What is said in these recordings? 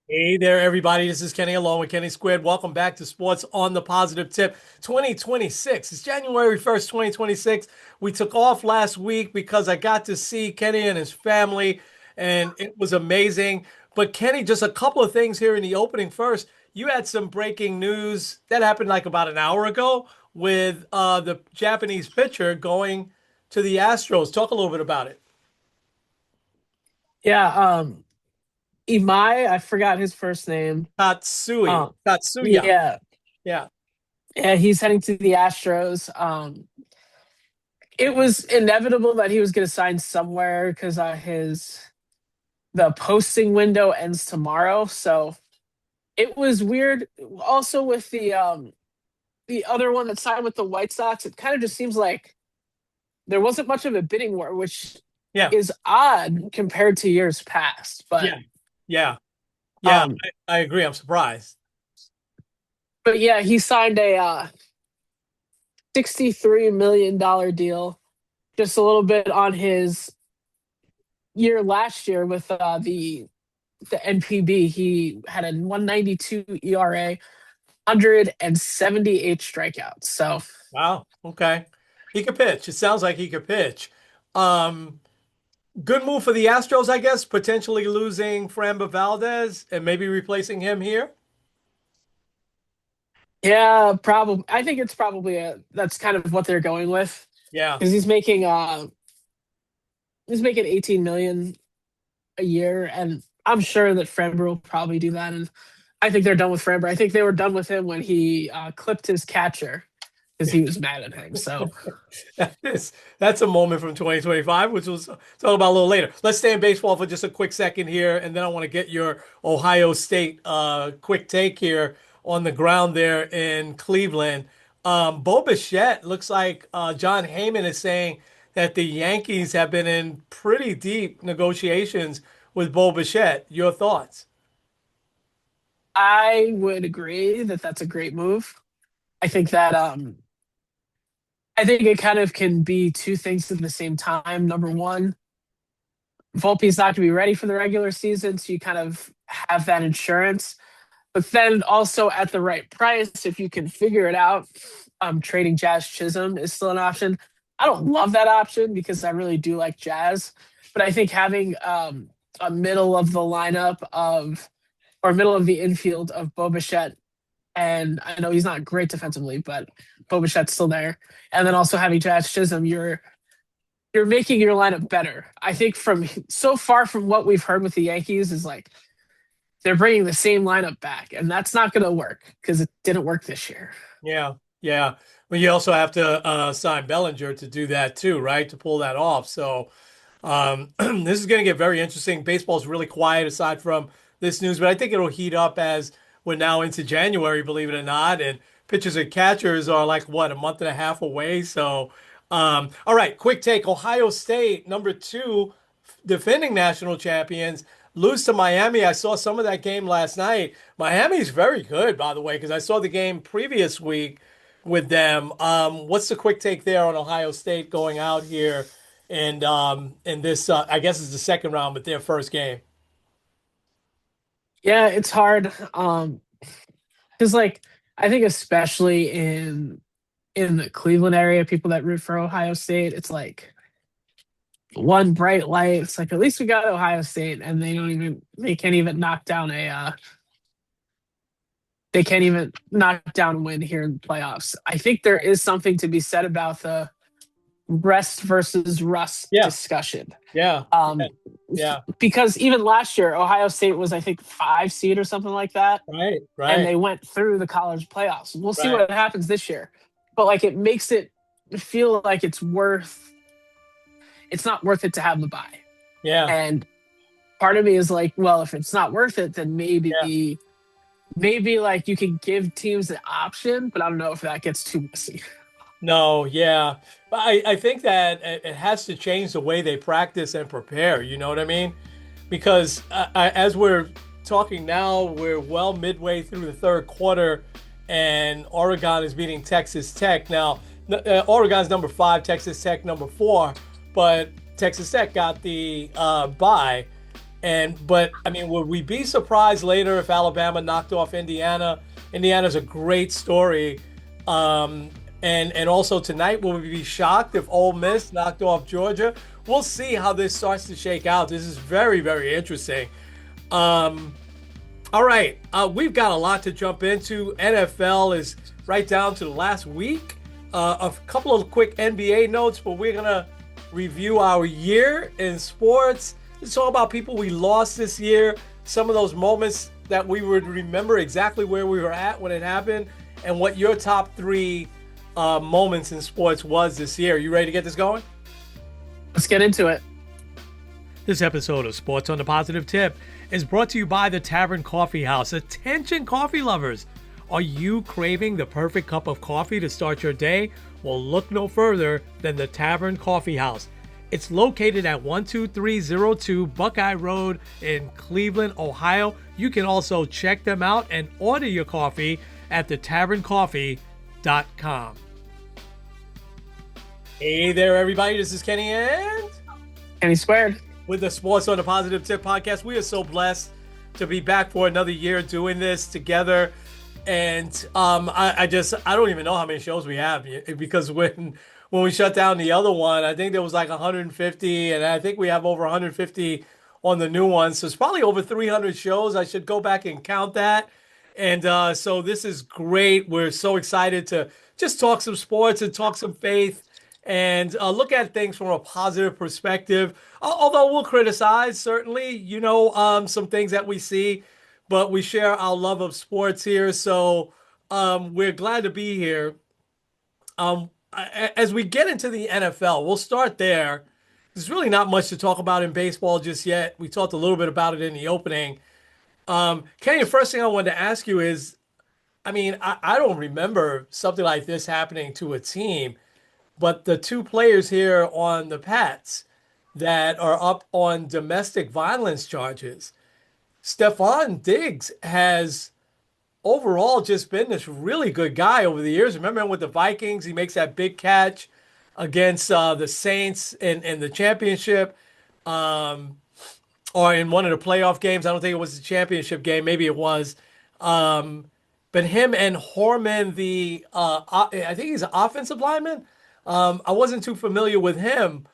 Hey there, everybody. This is Kenny along with Kenny Squared. Welcome back to Sports on the Positive Tip 2026. It's January 1st, 2026. We took off last week because I got to see Kenny and his family, and it was amazing. But, Kenny, just a couple of things here in the opening first. You had some breaking news that happened like about an hour ago with the Japanese pitcher going to the Astros. Talk a little bit about it. Yeah, Imai, I forgot his first name. Tatsui. Tatsuya. Yeah, Yeah. yeah, he's heading to the Astros. It was inevitable that he was going to sign somewhere because his the posting window ends tomorrow. So it was weird. Also, with the other one that signed with the White Sox, it kind of just seems like there wasn't much of a bidding war, which Yeah. is odd compared to years past. But Yeah. Yeah. Yeah, um, I agree. I'm surprised. but yeah, he signed a $63 million deal, just a little bit on his year last year with the NPB. He had a 192 ERA, 178 strikeouts. So Wow. Okay. He could pitch. It sounds like he could pitch. Um, Good move for the Astros, I guess, potentially losing Framber Valdez and maybe replacing him here. yeah, probably. I think it's probably that's kind of what they're going with Yeah. because he's making 18 million a year, and I'm sure that Framber will probably do that. And I think they're done with Framber. I think they were done with him when he clipped his catcher because he was mad at him. So That is, that's a moment from 2025, which we'll talk about a little later. Let's stay in baseball for just a quick second here, and then I want to get your Ohio State quick take here on the ground there in Cleveland. Bo Bichette looks like John Heyman is saying that the Yankees have been in pretty deep negotiations with Bo Bichette. Your thoughts? I would agree that that's a great move. I think that I think it kind of can be two things at the same time. Number one, Volpe's not going to be ready for the regular season, so you kind of have that insurance. But then also at the right price, if you can figure it out, trading Jazz Chisholm is still an option. I don't love that option because I really do like Jazz, but I think having a middle of the lineup of or middle of the infield of Bo Bichette, and I know he's not great defensively, but Bo Bichette's still there. And then also having Jazz Chisholm, you're making your lineup better. I think from so far from what we've heard with the Yankees is like they're bringing the same lineup back, and that's not going to work because it didn't work this year. Yeah, yeah. But you also have to sign Bellinger to do that too, right? To pull that off. So this is going to get very interesting. Baseball's really quiet aside from this news, but I think it'll heat up as we're now into January, believe it or not. And pitchers and catchers are like what, a month and a half away. So, all right, quick take. Ohio State, number two, defending national champions, lose to Miami. I saw some of that game last night. Miami's very good, by the way, because I saw the game previous week with them. What's the quick take there on Ohio State going out here? And this I guess is the second round, but their first game. Yeah, it's hard. Because like I think especially in the Cleveland area, people that root for Ohio State, it's like one bright light. It's like at least we got Ohio State, and they can't even knock down a they can't even knock down a win here in the playoffs. I think there is something to be said about the rest versus rust Yeah, discussion. yeah, yeah, Um, yeah. because even last year, Ohio State was, I think, 5 seed or something like that, Right, and right, they went through the college playoffs. We'll see right. what happens this year, but like it makes it feel like it's not worth it to have the bye. Yeah, And part of me is like, well, if it's not worth it, then yeah. maybe like you can give teams the option, but I don't know if that gets too messy. No, yeah. But I think that it has to change the way they practice and prepare. You know what I mean? Because as we're talking now, we're well midway through the third quarter, and Oregon is beating Texas Tech. Now, Oregon's number five, Texas Tech number four, but Texas Tech got the bye. But I mean, would we be surprised later if Alabama knocked off Indiana? Indiana's a great story. Um, and also tonight, will we be shocked if Ole Miss knocked off Georgia? We'll see how this starts to shake out. This is very, very interesting. Um, all right, we've got a lot to jump into. NFL is right down to the last week. A couple of quick NBA notes, but we're gonna review our year in sports. It's all about people we lost this year, some of those moments that we would remember exactly where we were at when it happened, and what your top three moments in sports was this year. You ready to get this going? Let's get into it. This episode of Sports on the Positive Tip is brought to you by the Tavern Coffee House. Attention, coffee lovers! Are you craving the perfect cup of coffee to start your day? Well, look no further than the Tavern Coffee House. It's located at 12302 Buckeye Road in Cleveland, Ohio. You can also check them out and order your coffee at thetaverncoffee.com. Hey there, everybody. This is Kenny and Kenny Squared. with the Sports on the Positive Tip podcast. We are so blessed to be back for another year doing this together. And I don't even know how many shows we have, because when we shut down the other one, I think there was like 150, and I think we have over 150 on the new one. So it's probably over 300 shows. I should go back and count that. And so this is great. We're so excited to just talk some sports and talk some faith and look at things from a positive perspective. Although we'll criticize, certainly, some things that we see, but we share our love of sports here. So we're glad to be here. As we get into the NFL, we'll start there. There's really not much to talk about in baseball just yet. We talked a little bit about it in the opening. Kenny, the first thing I wanted to ask you is, I mean, I don't remember something like this happening to a team, but the two players here on the Pats that are up on domestic violence charges, Stephon Diggs has overall just been this really good guy over the years. Remember him with the Vikings? He makes that big catch against the Saints in the championship, or in one of the playoff games. I don't think it was the championship game. Maybe it was. But him and Horman, I think he's an offensive lineman. I wasn't too familiar with him,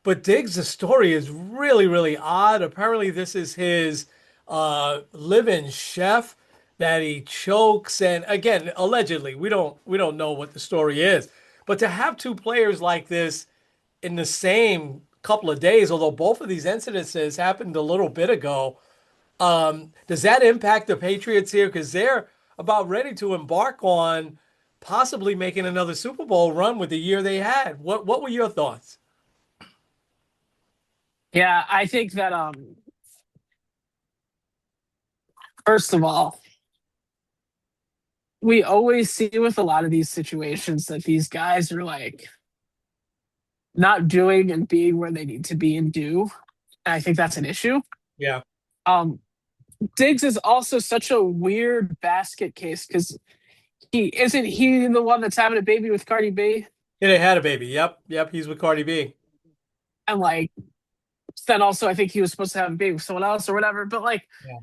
but Diggs, the story is really, really odd. Apparently, this is his live-in chef that he chokes, and again, allegedly, we don't know what the story is. But to have two players like this in the same couple of days, although both of these incidences happened a little bit ago, does that impact the Patriots here? Because they're about ready to embark on possibly making another Super Bowl run with the year they had. What were your thoughts? Yeah, I think that first of all, we always see with a lot of these situations that these guys are like not doing and being where they need to be and do. And I think that's an issue. Yeah, Um, Diggs is also such a weird basket case because he the one that's having a baby with Cardi B? yeah, they had a baby. Yep, he's with Cardi B. And like then also I think he was supposed to have a baby with someone else or whatever. But like Yeah,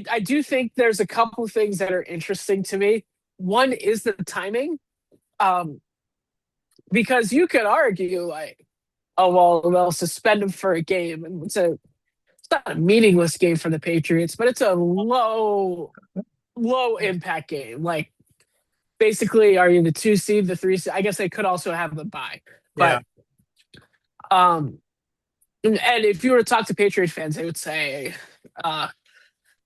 I do think there's a couple things that are interesting to me. One is the timing. Um, because you could argue like, oh well, they'll suspend him for a game, and it's not a meaningless game for the Patriots, but it's a low impact game. Like basically, are you the 2 seed, the 3 seed? I guess they could also have the bye, yeah, but um, and if you were to talk to Patriot fans, they would say uh,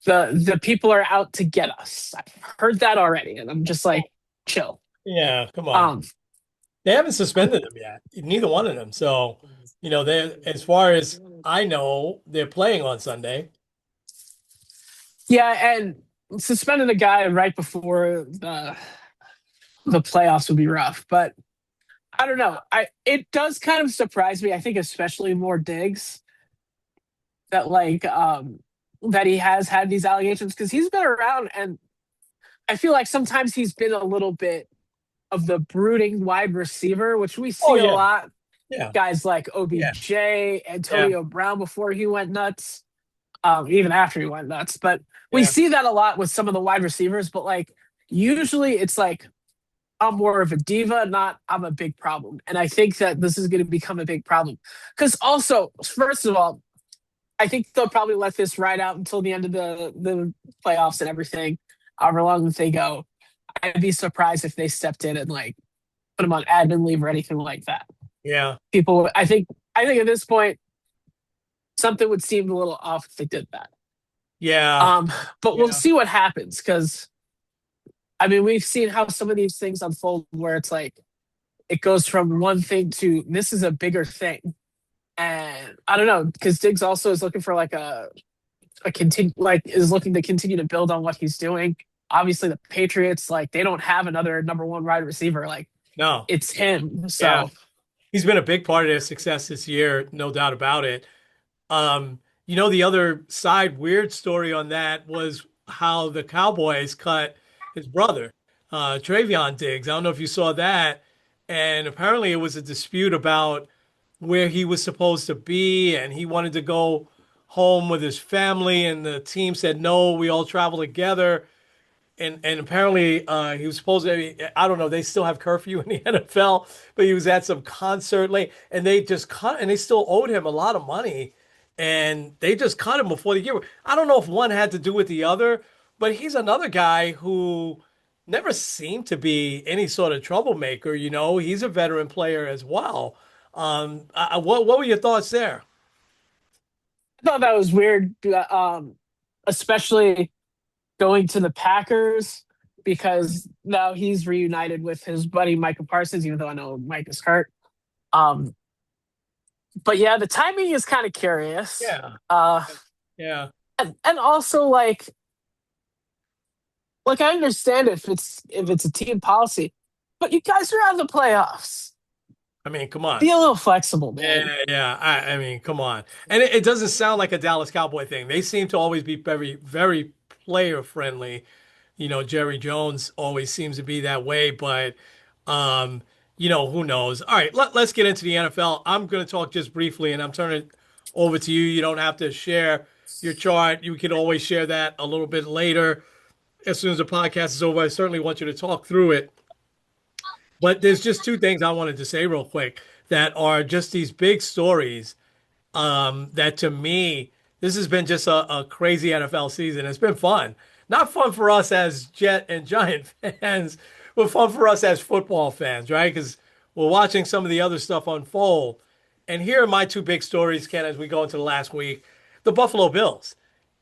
the people are out to get us. I've heard that already, and I'm just like, chill. yeah. Come on. Um, They haven't suspended them yet, neither one of them. So, they as far as I know, they're playing on Sunday. yeah, and suspending a guy right before the playoffs would be rough, but I don't know. It does kind of surprise me. I think especially more Diggs that that he has had these allegations because he's been around, and I feel like sometimes he's been a little bit of the brooding wide receiver, which we Oh see a yeah, lot. Yeah. Guys like Yeah. OBJ, Yeah. Antonio Brown before he went nuts, even after he went nuts. But we Yeah. see that a lot with some of the wide receivers. But like usually it's like I'm more of a diva, not I'm a big problem. And I think that this is going to become a big problem. Because also, first of all, I think they'll probably let this ride out until the end of the playoffs and everything, however long as they go. I'd be surprised if they stepped in and like put him on admin leave or anything like that. Yeah. People, I think at this point something would seem a little off if they did that. Yeah. Um, but we'll Yeah. see what happens because I mean we've seen how some of these things unfold where it's like it goes from one thing to this is a bigger thing. And I don't know because Diggs also is looking for like a continue like is looking to continue to build on what he's doing. Obviously, the Patriots like they don't have another number one wide receiver. Like No. it's him. Yeah. So He's been a big part of their success this year, no doubt about it. The other side weird story on that was how the Cowboys cut his brother, Travion Diggs. I don't know if you saw that. And apparently it was a dispute about where he was supposed to be, and he wanted to go home with his family, and the team said no, we all travel together. And apparently he was supposed to, I don't know, they still have curfew in the NFL, but he was at some concert late, and they just cut, and they still owed him a lot of money, and they just cut him before the year. I don't know if one had to do with the other, but he's another guy who never seemed to be any sort of troublemaker. He's a veteran player as well. What were your thoughts there? I thought that was weird, especially going to the Packers because now he's reunited with his buddy Micah Parsons, even though I know Mike is hurt. Um, but yeah, the timing is kind of curious. Yeah, yeah, And also like I understand if it's a team policy, but you guys are out of the playoffs. I mean, come on. Be a little flexible, man. Yeah, yeah. I mean, come on. And it doesn't sound like a Dallas Cowboy thing. They seem to always be very, very player friendly. Jerry Jones always seems to be that way, but um, who knows? All right, let's get into the NFL. I'm going to talk just briefly, and I'm turning it over to you. You don't have to share your chart. You can always share that a little bit later as soon as the podcast is over. I certainly want you to talk through it. But there's just two things I wanted to say real quick that are just these big stories that to me, this has been just a crazy NFL season. It's been fun. Not fun for us as Jet and Giant fans, but fun for us as football fans, right? Because we're watching some of the other stuff unfold. And here are my two big stories, Ken, as we go into the last week. The Buffalo Bills.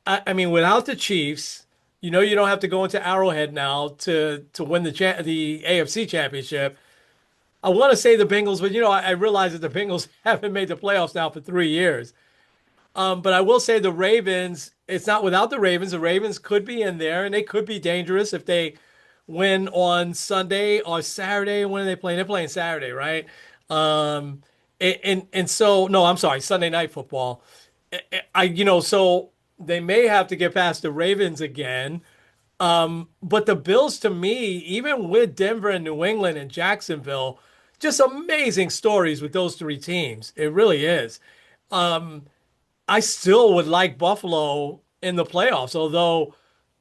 I mean, without the Chiefs, you don't have to go into Arrowhead now to win the AFC championship. I want to say the Bengals, but I realize that the Bengals haven't made the playoffs now for 3 years. But I will say the Ravens, it's not without the Ravens. The Ravens could be in there and they could be dangerous if they win on Sunday or Saturday. When are they playing? They're playing Saturday, right? And so no, I'm sorry, Sunday night football. So they may have to get past the Ravens again. But the Bills, to me, even with Denver and New England and Jacksonville, just amazing stories with those three teams. It really is. I still would like Buffalo in the playoffs, although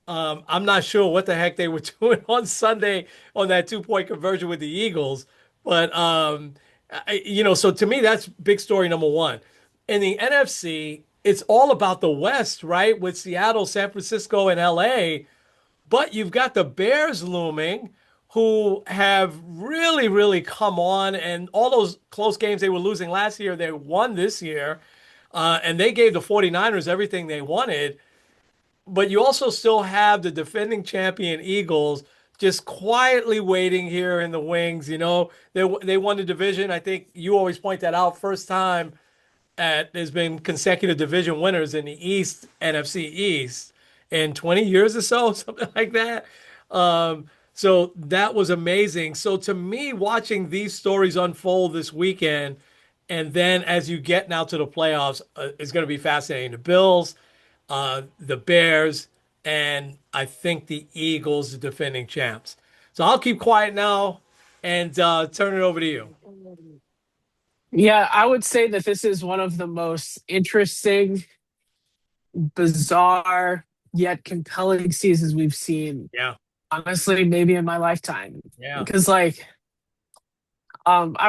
I'm not sure what the heck they were doing on Sunday on that 2-point conversion with the Eagles. But so to me, that's big story number one. In the NFC, it's all about the West, right? With Seattle, San Francisco, and LA. But you've got the Bears looming, who have really, really come on, and all those close games they were losing last year, they won this year. And they gave the 49ers everything they wanted. But you also still have the defending champion Eagles just quietly waiting here in the wings. They won the division. I think you always point that out. First time there's been consecutive division winners in the East, NFC East, in 20 years or so, something like that. So that was amazing. So to me, watching these stories unfold this weekend, and then as you get now to the playoffs, is going to be fascinating. The Bills, the Bears, and I think the Eagles, the defending champs. So I'll keep quiet now and turn it over to you. Yeah, I would say that this is one of the most interesting, bizarre, yet compelling seasons we've seen, Yeah, honestly, maybe in my lifetime. yeah. Because I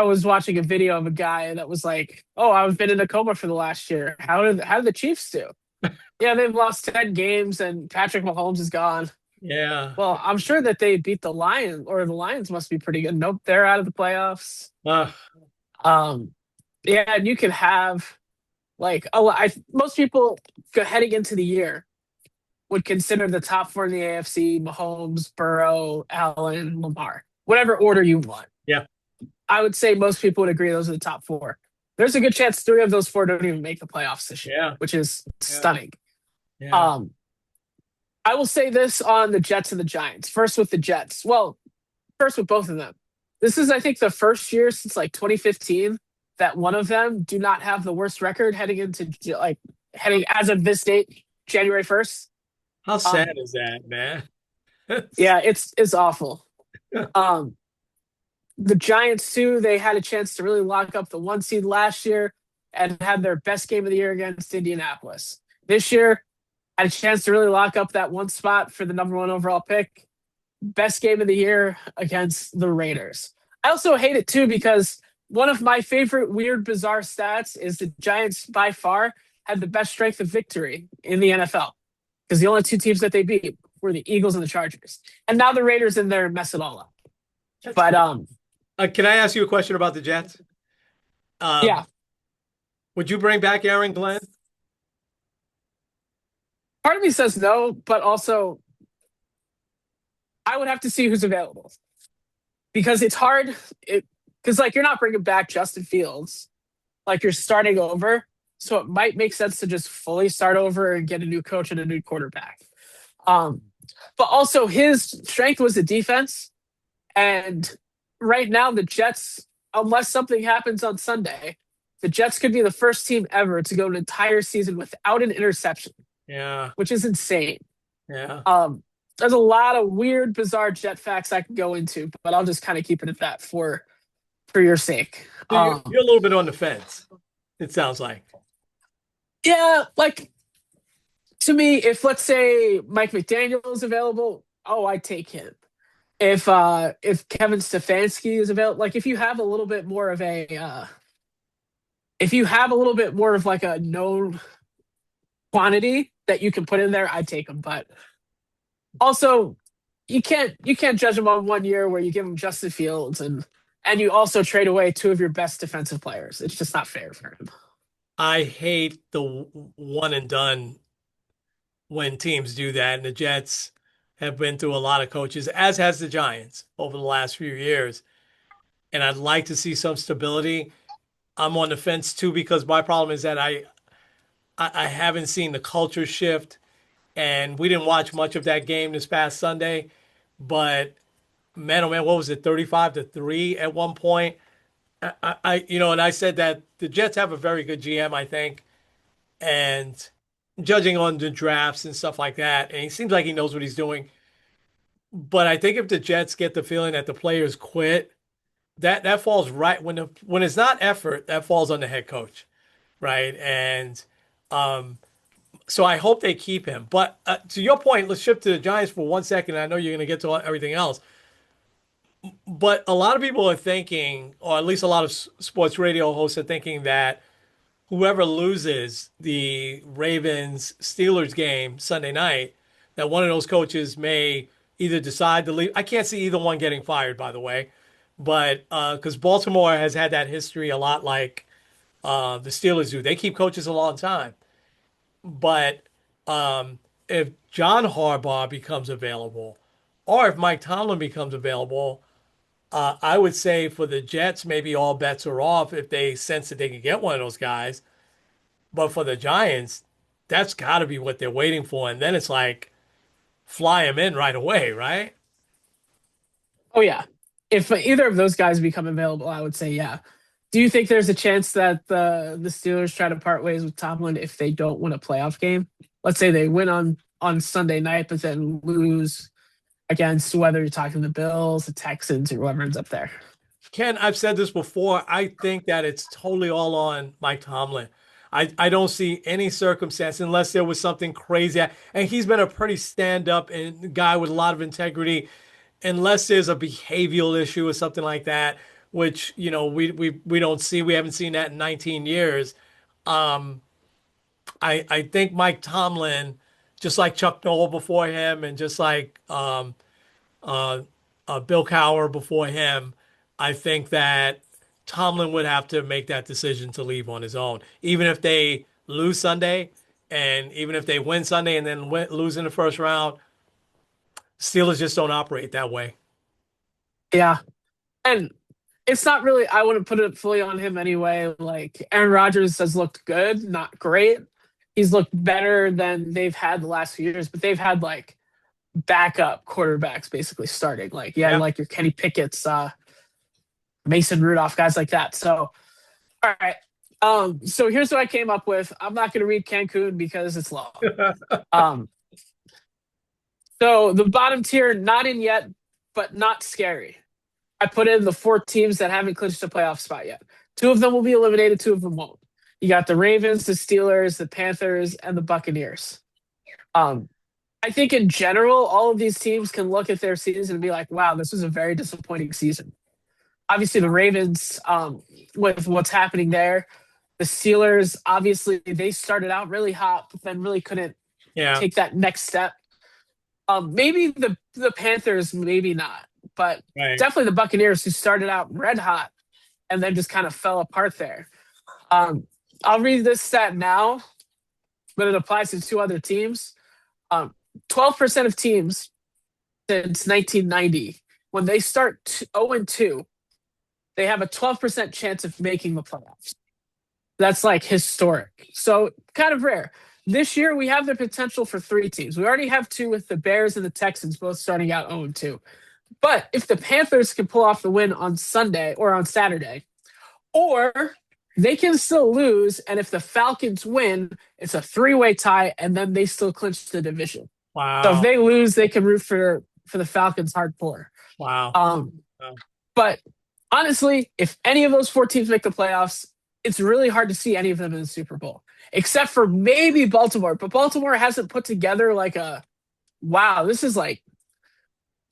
was watching a video of a guy that was like, "Oh, I've been in a coma for the last year. How did the Chiefs do? Yeah, they've lost 10 games and Patrick Mahomes is gone. Yeah. Well, I'm sure that they beat the Lions, or the Lions must be pretty good. Nope, they're out of the playoffs. Uh, Um, yeah, and you could have like a lot. Most people heading into the year would consider the top four in the AFC: Mahomes, Burrow, Allen, Lamar, whatever order you want. yeah, I would say most people would agree those are the top four. There's a good chance three of those four don't even make the playoffs this year, yeah, which is yeah, stunning. yeah. Um, I will say this on the Jets and the Giants. First with the Jets. Well, first with both of them. This is, I think, the first year since like 2015 that one of them do not have the worst record heading into like heading as of this date, January 1st. How sad Um, is that, man? yeah, it's awful. Um, the Giants too, they had a chance to really lock up the one seed last year and had their best game of the year against Indianapolis. This year, had a chance to really lock up that one spot for the number one overall pick. Best game of the year against the Raiders. I also hate it too because one of my favorite weird, bizarre stats is the Giants by far had the best strength of victory in the NFL because the only two teams that they beat were the Eagles and the Chargers. And now the Raiders in there mess it all up. That's But great. Can I ask you a question about the Jets? Um, yeah, would you bring back Aaron Glenn? part of me says no, but also I would have to see who's available because it's hard. Because like you're not bringing back Justin Fields, like you're starting over, so it might make sense to just fully start over and get a new coach and a new quarterback. Um, but also his strength was the defense, and right now the Jets, unless something happens on Sunday, the Jets could be the first team ever to go an entire season without an interception, Yeah, which is insane. yeah. Um, there's a lot of weird, bizarre Jet facts I could go into, but I'll just kind of keep it at that for your sake. So you're a little bit on the fence, it sounds like. Yeah, like to me, if let's say Mike McDaniel is available, oh, I take him. If Kevin Stefanski is available, like if you have a little bit more of like a known quantity that you can put in there, I'd take him. But also, you can't judge him on one year where you give him Justin Fields and you also trade away two of your best defensive players. It's just not fair for him. I hate the one and done when teams do that, and the Jets have been through a lot of coaches, as has the Giants over the last few years. And I'd like to see some stability. I'm on the fence too because my problem is that I haven't seen the culture shift, and we didn't watch much of that game this past Sunday. But man, oh man, what was it, 35-3 at one point? And I said that the Jets have a very good GM, I think, and judging on the drafts and stuff like that, and he seems like he knows what he's doing. But I think if the Jets get the feeling that the players quit, that falls right when it's not effort, that falls on the head coach, right? And um, so I hope they keep him. But to your point, let's shift to the Giants for 1 second. I know you're going to get to everything else, but a lot of people are thinking, or at least a lot of sports radio hosts are thinking that whoever loses the Ravens Steelers game Sunday night, that one of those coaches may either decide to leave. I can't see either one getting fired, by the way, but because Baltimore has had that history a lot like the Steelers do. They keep coaches a long time. But if John Harbaugh becomes available, or if Mike Tomlin becomes available, I would say for the Jets, maybe all bets are off if they sense that they can get one of those guys. But for the Giants, that's got to be what they're waiting for. And then it's like fly them in right away, right? Oh yeah. If either of those guys become available, I would say yeah. Do you think there's a chance that the Steelers try to part ways with Tomlin if they don't win a playoff game? Let's say they win on Sunday night, but then lose against whether you're talking the Bills, the Texans, or whoever ends up there. Ken, I've said this before. I think that it's totally all on Mike Tomlin. I don't see any circumstance unless there was something crazy. And he's been a pretty stand-up and guy with a lot of integrity, unless there's a behavioral issue or something like that, which, we don't see. We haven't seen that in 19 years. Um, I think Mike Tomlin, just like Chuck Noll before him, and just like uh, Bill Cowher before him, I think that Tomlin would have to make that decision to leave on his own, even if they lose Sunday, and even if they win Sunday and then lose in the first round. Steelers just don't operate that way. Yeah. And it's not really, I wouldn't put it fully on him anyway. Like Aaron Rodgers has looked good, not great. He's looked better than they've had the last few years, but they've had like backup quarterbacks basically starting. Like, yeah, Yeah. like your Kenny Pickett's, Mason Rudolph, guys like that. So, all right. So here's what I came up with. I'm not going to read Cancun because it's long. Um, so the bottom tier, not in yet, but not scary. I put in the four teams that haven't clinched a playoff spot yet. Two of them will be eliminated, two of them won't. You got the Ravens, the Steelers, the Panthers, and the Buccaneers. Um, I think in general, all of these teams can look at their season and be like, wow, this was a very disappointing season. Obviously, the Ravens, with what's happening there, the Steelers, obviously, they started out really hot, but then really couldn't Yeah. take that next step. Maybe the Panthers, maybe not, but Right. definitely the Buccaneers, who started out red hot and then just kind of fell apart there. Um, I'll read this stat now, but it applies to two other teams. 12% of teams since 1990, when they start 0-2, they have a 12% chance of making the playoffs. That's like historic. So kind of rare. This year, we have the potential for three teams. We already have two with the Bears and the Texans both starting out 0-2. But if the Panthers can pull off the win on Sunday or on Saturday, or they can still lose, and if the Falcons win, it's a three-way tie, and then they still clinch the division. So if Wow. they lose, they can root for the Falcons hardcore. Wow. Um, Wow. but honestly, if any of those four teams make the playoffs, it's really hard to see any of them in the Super Bowl, except for maybe Baltimore. But Baltimore hasn't put together like a wow, this is like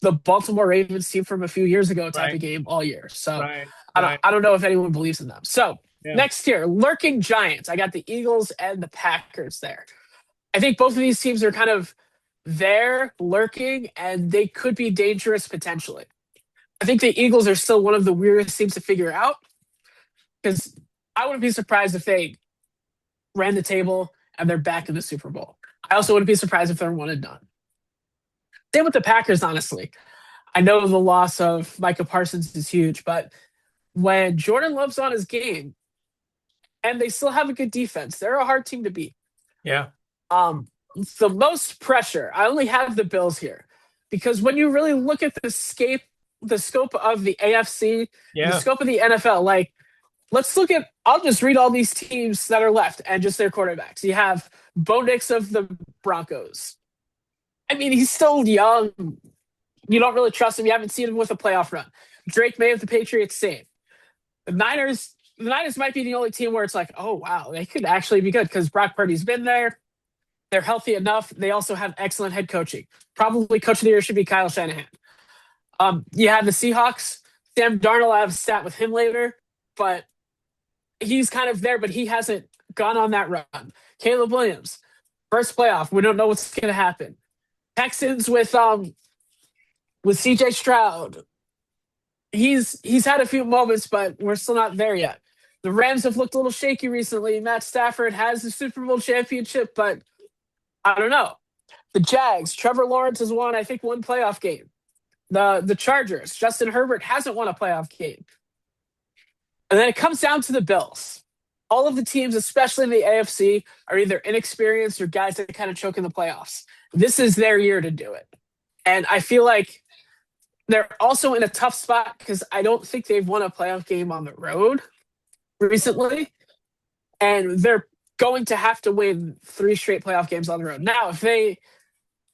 the Baltimore Ravens team from a few years ago type Right. of game all year. So Right. I don't Right. I don't know if anyone believes in them. So Yeah. next year, lurking giants. I got the Eagles and the Packers there. I think both of these teams are kind of there, lurking, and they could be dangerous potentially. I think the Eagles are still one of the weirdest teams to figure out because I wouldn't be surprised if they ran the table and they're back in the Super Bowl. I also wouldn't be surprised if they're one and done. Same with the Packers, honestly. I know the loss of Micah Parsons is huge, but when Jordan Love's on his game and they still have a good defense, they're a hard team to beat. Yeah. Um, the most pressure, I only have the Bills here because when you really look at the scope of the AFC, the Yeah. scope of the NFL, like let's look at, I'll just read all these teams that are left and just their quarterbacks. You have Bo Nix of the Broncos. I mean, he's still young. You don't really trust him. You haven't seen him with a playoff run. Drake May of the Patriots, same. The Niners might be the only team where it's like, oh, wow, they could actually be good because Brock Purdy's been there. They're healthy enough. They also have excellent head coaching. Probably coach of the year should be Kyle Shanahan. You have the Seahawks. Sam Darnold, I have a stat with him later, but he's kind of there, but he hasn't gone on that run. Caleb Williams, first playoff. We don't know what's going to happen. Texans with CJ Stroud. He's had a few moments, but we're still not there yet. The Rams have looked a little shaky recently. Matt Stafford has the Super Bowl championship, but I don't know. The Jags, Trevor Lawrence has won, I think, one playoff game. The Chargers, Justin Herbert hasn't won a playoff game. And then it comes down to the Bills. All of the teams, especially in the AFC, are either inexperienced or guys that kind of choke in the playoffs. This is their year to do it. And I feel like they're also in a tough spot because I don't think they've won a playoff game on the road recently. And they're going to have to win 3 straight playoff games on the road. Now, if they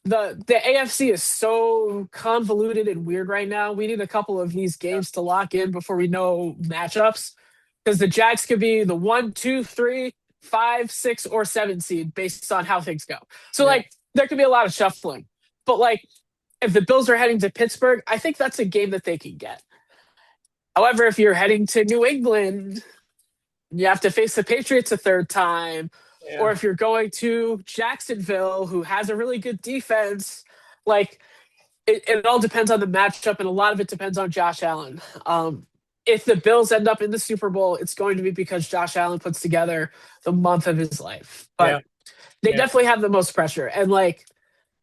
the AFC is so convoluted and weird right now. We need a couple of these Yeah. games to lock in before we know matchups. Because the Jags could be the 1, 2, 3, 5, 6, or 7 seed based on how things go. So Yeah. like there could be a lot of shuffling. But like if the Bills are heading to Pittsburgh, I think that's a game that they can get. However, if you're heading to New England, you have to face the Patriots a third time. Or Yeah. if you're going to Jacksonville, who has a really good defense, like it all depends on the matchup, and a lot of it depends on Josh Allen. If the Bills end up in the Super Bowl, it's going to be because Josh Allen puts together the month of his life. Yeah. But they Yeah. definitely have the most pressure. And like,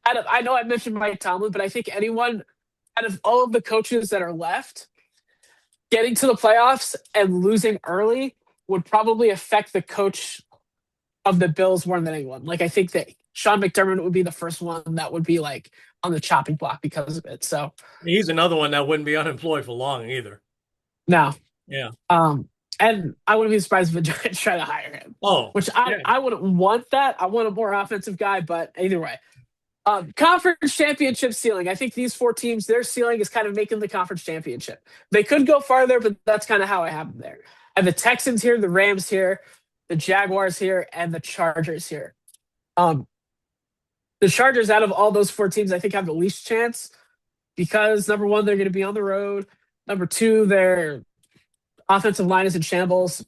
I know I mentioned Mike Tomlin, but I think anyone out of all of the coaches that are left, getting to the playoffs and losing early would probably affect the coach of the Bills more than anyone. Like I think that Sean McDermott would be the first one that would be like on the chopping block because of it. So He's another one that wouldn't be unemployed for long either. no. Yeah. And I wouldn't be surprised if the Giants try to hire him. Oh, Which I, yeah. I wouldn't want that. I want a more offensive guy, but either way. Conference championship ceiling. I think these four teams, their ceiling is kind of making the conference championship. They could go farther, but that's kind of how I have them there. And the Texans here, the Rams here, the Jaguars here, and the Chargers here. Um, the Chargers, out of all those four teams, I think have the least chance because number one, they're going to be on the road. Number two, their offensive line is in shambles.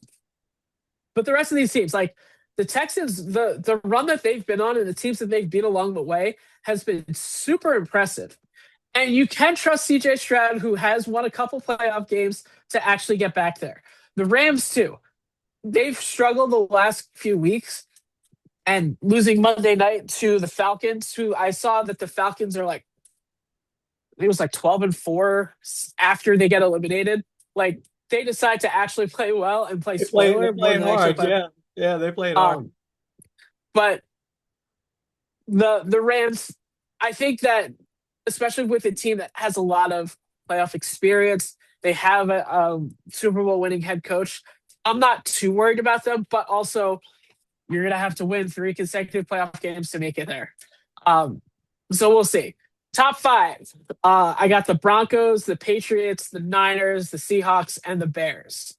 But the rest of these teams, like the Texans, the run that they've been on and the teams that they've beat along the way has been super impressive. And you can trust CJ Stroud, who has won a couple playoff games, to actually get back there. The Rams, too. They've struggled the last few weeks and losing Monday night to the Falcons, who I saw that the Falcons are like, it was like 12-4 after they get eliminated. Like they decide to actually play well and play They're spoiler more playing than actually hard. play. Yeah. Yeah. They're playing hard. But the Rams, I think that especially with a team that has a lot of playoff experience, they have a Super Bowl winning head coach. I'm not too worried about them, but also you're gonna have to win 3 consecutive playoff games to make it there. Um, so we'll see. Top five. I got the Broncos, the Patriots, the Niners, the Seahawks, and the Bears.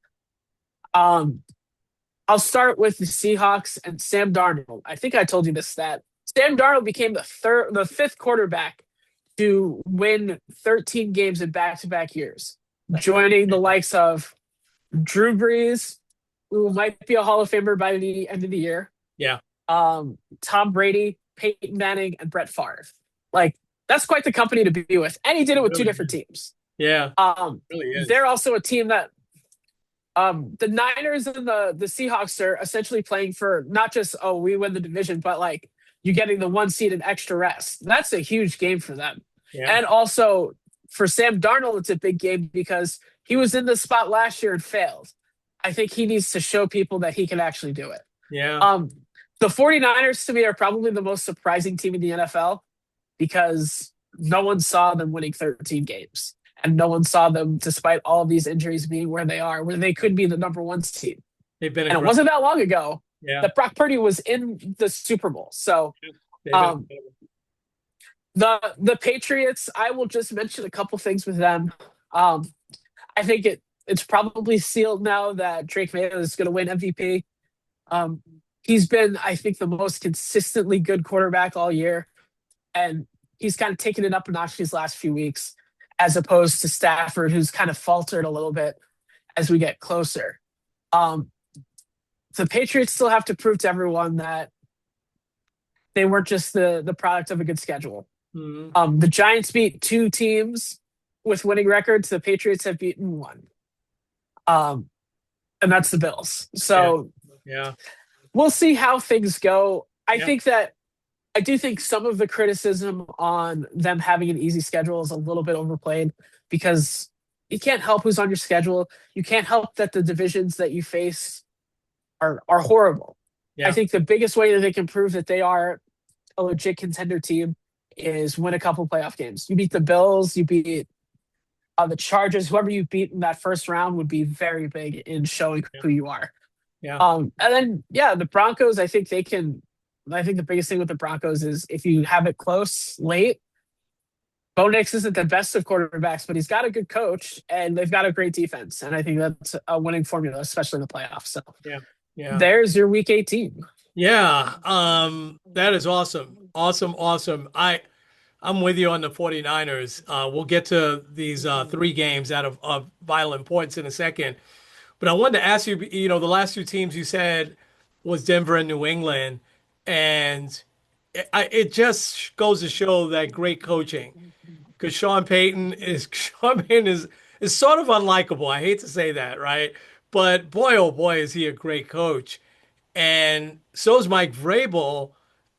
Um, I'll start with the Seahawks and Sam Darnold. I think I told you this stat. Sam Darnold became the fifth quarterback to win 13 games in back-to-back years, joining the likes of Drew Brees, who might be a Hall of Famer by the end of the year. Yeah. Tom Brady, Peyton Manning, and Brett Favre. Like that's quite the company to be with, and he did it with two Really different is. teams. Yeah. Really is. They're also a team that the Niners and the Seahawks are essentially playing for not just we win the division, but like you getting the 1 seed and extra rest. That's a huge game for them, Yeah. and also for Sam Darnold, it's a big game because he was in this spot last year and failed. I think he needs to show people that he can actually do it. Yeah. The 49ers to me are probably the most surprising team in the NFL because no one saw them winning 13 games. And no one saw them, despite all of these injuries, being where they are, where they could be the number one team. They've been And it incredible. wasn't that long ago Yeah. that Brock Purdy was in the Super Bowl. So They've been um, incredible. the Patriots, I will just mention a couple things with them. I think it's probably sealed now that Drake May is going to win MVP. He's been, I think, the most consistently good quarterback all year, and he's kind of taken it up a notch these last few weeks, as opposed to Stafford, who's kind of faltered a little bit as we get closer. The Patriots still have to prove to everyone that they weren't just the product of a good schedule. Mm-hmm. The Giants beat two teams with winning records. The Patriots have beaten one. And that's the Bills. So Yeah. we'll see how things go. Yeah. I do think some of the criticism on them having an easy schedule is a little bit overplayed because you can't help who's on your schedule. You can't help that the divisions that you face are horrible. Yeah. I think the biggest way that they can prove that they are a legit contender team is win a couple playoff games. You beat the Bills, you beat the Chargers. Whoever you beat in that first round would be very big in showing who you are. Yeah. And then, the Broncos, I think they can I think the biggest thing with the Broncos is if you have it close late, Bo Nix isn't the best of quarterbacks, but he's got a good coach and they've got a great defense. And I think that's a winning formula, especially in the playoffs. So Yeah. Yeah. there's your week 18. Yeah. That is awesome. Awesome. Awesome. I'm with you on the 49ers. We'll get to these three games of vital importance in a second. But I wanted to ask you, the last two teams you said was Denver and New England. And it just goes to show that great coaching. Because Sean Payton is sort of unlikable. I hate to say that, right? But boy, oh boy, is he a great coach. And so is Mike Vrabel,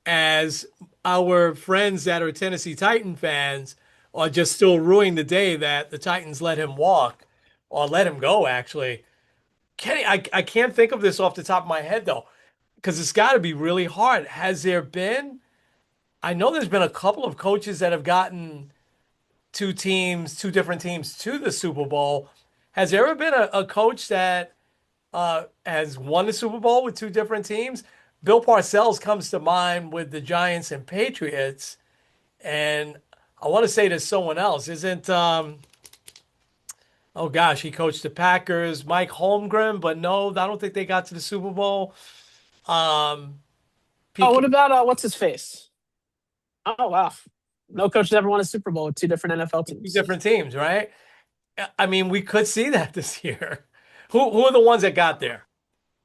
as our friends that are Tennessee Titan fans are just still ruining the day that the Titans let him walk or let him go, actually. Kenny, I can't think of this off the top of my head, though, because it's got to be really hard. Has there been, I know there's been a couple of coaches that have gotten two different teams to the Super Bowl. Has there ever been a coach that has won the Super Bowl with two different teams? Bill Parcells comes to mind with the Giants and Patriots, and I want to say there's someone else. Isn't oh gosh, he coached the Packers, Mike Holmgren, but no, I don't think they got to the Super Bowl. Um, Oh, PK, what about what's his face? Oh wow. No coach has ever won a Super Bowl with two different NFL two teams. different teams, right? I mean, we could see that this year. Who are the ones that got there?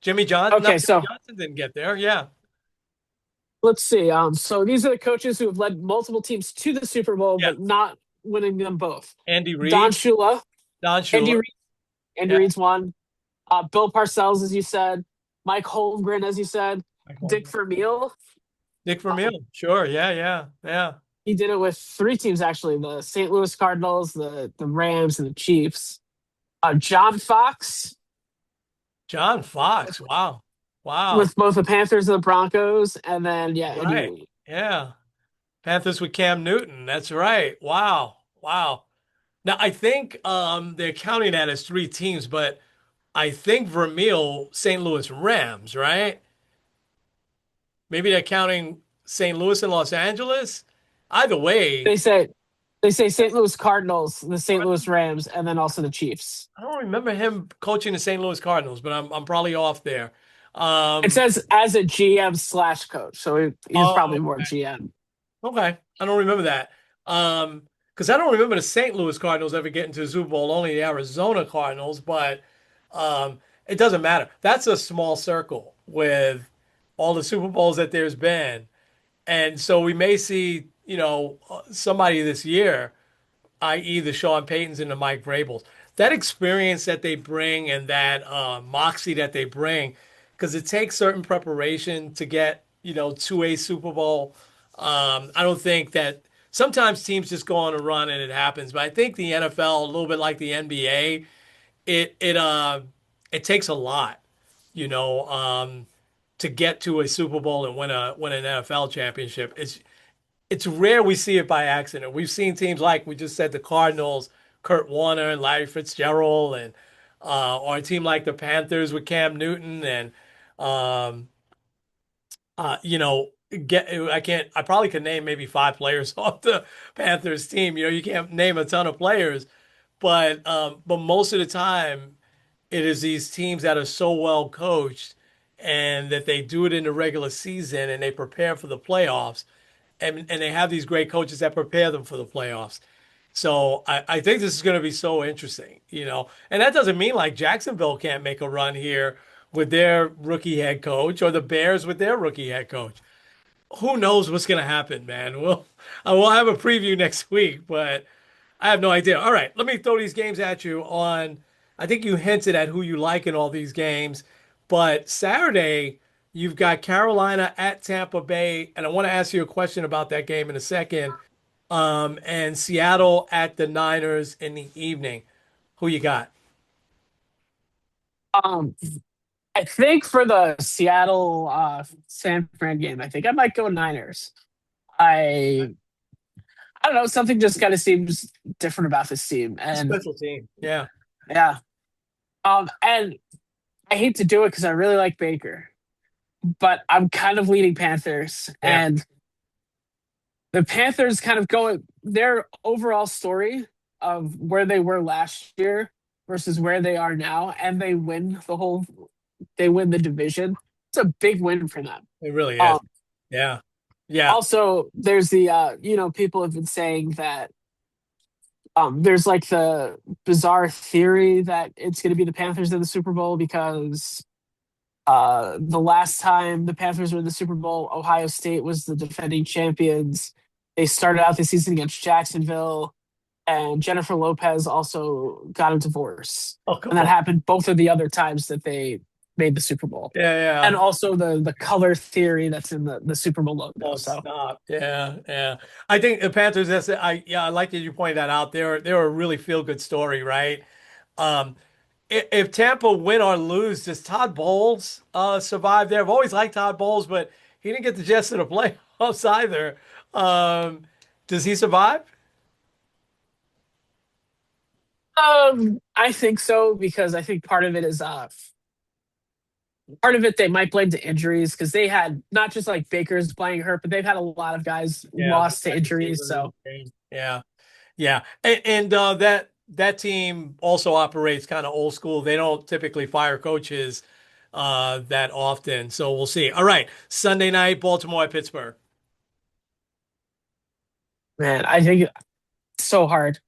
Jimmy Johnson? No, Okay, Jimmy so Johnson didn't get there. Yeah. let's see. So these are the coaches who have led multiple teams to the Super Bowl, Yeah. but not winning them both. Andy Don Reid, Shula, Don Andy Shula. Reid, Andy Yeah. Reid's one. Bill Parcells, as you said, Mike Holmgren, as you said, Mike Dick Holmgren. Vermeil. Nick Um, Vermeil. Sure. Yeah. Yeah. Yeah. he did it with three teams actually: the St. Louis Cardinals, the Rams, and the Chiefs. John Fox John Fox. Wow. Wow. with both the Panthers and the Broncos, and then yeah, Andy Right. Reid. Yeah. Panthers with Cam Newton. That's right. Wow. Wow. Now I think they're counting that as three teams, but I think Vermeil, St. Louis Rams, right? Maybe they're counting St. Louis and Los Angeles. Either way, They say St. Louis Cardinals, the St. Louis Rams, and then also the Chiefs. I don't remember him coaching the St. Louis Cardinals, but I'm probably off there. It Um, says as a GM slash coach, so he was oh, probably more GM. okay. I don't remember that. Because I don't remember the St. Louis Cardinals ever getting to the Super Bowl, only the Arizona Cardinals, but it doesn't matter. That's a small circle with all the Super Bowls that there's been. And so we may see, somebody this year, i.e., the Sean Paytons and the Mike Vrabels. That experience that they bring and that moxie that they bring, because it takes certain preparation to get, to a Super Bowl. I don't think that sometimes teams just go on a run and it happens, but I think the NFL, a little bit like the NBA, it takes a lot, you know, um, to get to a Super Bowl and win an NFL championship. It's rare we see it by accident. We've seen teams like we just said the Cardinals, Kurt Warner and Larry Fitzgerald, and or a team like the Panthers with Cam Newton and um, you know get I probably could name maybe five players off the Panthers team. You can't name a ton of players, but most of the time it is these teams that are so well coached and that they do it in the regular season and they prepare for the playoffs and they have these great coaches that prepare them for the playoffs. So I think this is going to be so interesting. And that doesn't mean like Jacksonville can't make a run here with their rookie head coach or the Bears with their rookie head coach. Who knows what's going to happen, man? We'll have a preview next week, but I have no idea. All right, let me throw these games at you on. I think you hinted at who you like in all these games, but Saturday you've got Carolina at Tampa Bay, and I want to ask you a question about that game in a second. And Seattle at the Niners in the evening. Who you got? Um, I think for the Seattle San Fran game, I think I might go Niners. I I don't know, something just kind of seems different about this team, A and special team. Yeah. yeah, and I hate to do it because I really like Baker, but I'm kind of leaning Panthers. Yeah, And the Panthers kind of going their overall story of where they were last year versus where they are now, and they win the division. It's a big win for them. it really is. Um, Yeah. Yeah. Also, there's the people have been saying that there's like the bizarre theory that it's going to be the Panthers in the Super Bowl because the last time the Panthers were in the Super Bowl, Ohio State was the defending champions. They started out the season against Jacksonville, and Jennifer Lopez also got a divorce, Oh, come and that on. happened both of the other times that they made the Super Bowl. Yeah, And yeah. also the color theory that's in the Super Bowl logo. Oh, So stop. Yeah, yeah. I think the Panthers, I like that you pointed that out. They're a really feel good story, right? Um, if Tampa win or lose, does Todd Bowles survive there? I've always liked Todd Bowles, but he didn't get the Jets to the playoffs either. Um, does he survive? I think so because I think part of it they might blame to injuries because they had not just like Baker's playing hurt, but they've had a lot of guys Yeah, lost to wide injuries. receiver. So Yeah, yeah, and that team also operates kind of old school. They don't typically fire coaches that often, so we'll see. All right, Sunday night, Baltimore at Pittsburgh. man, I think it's so hard.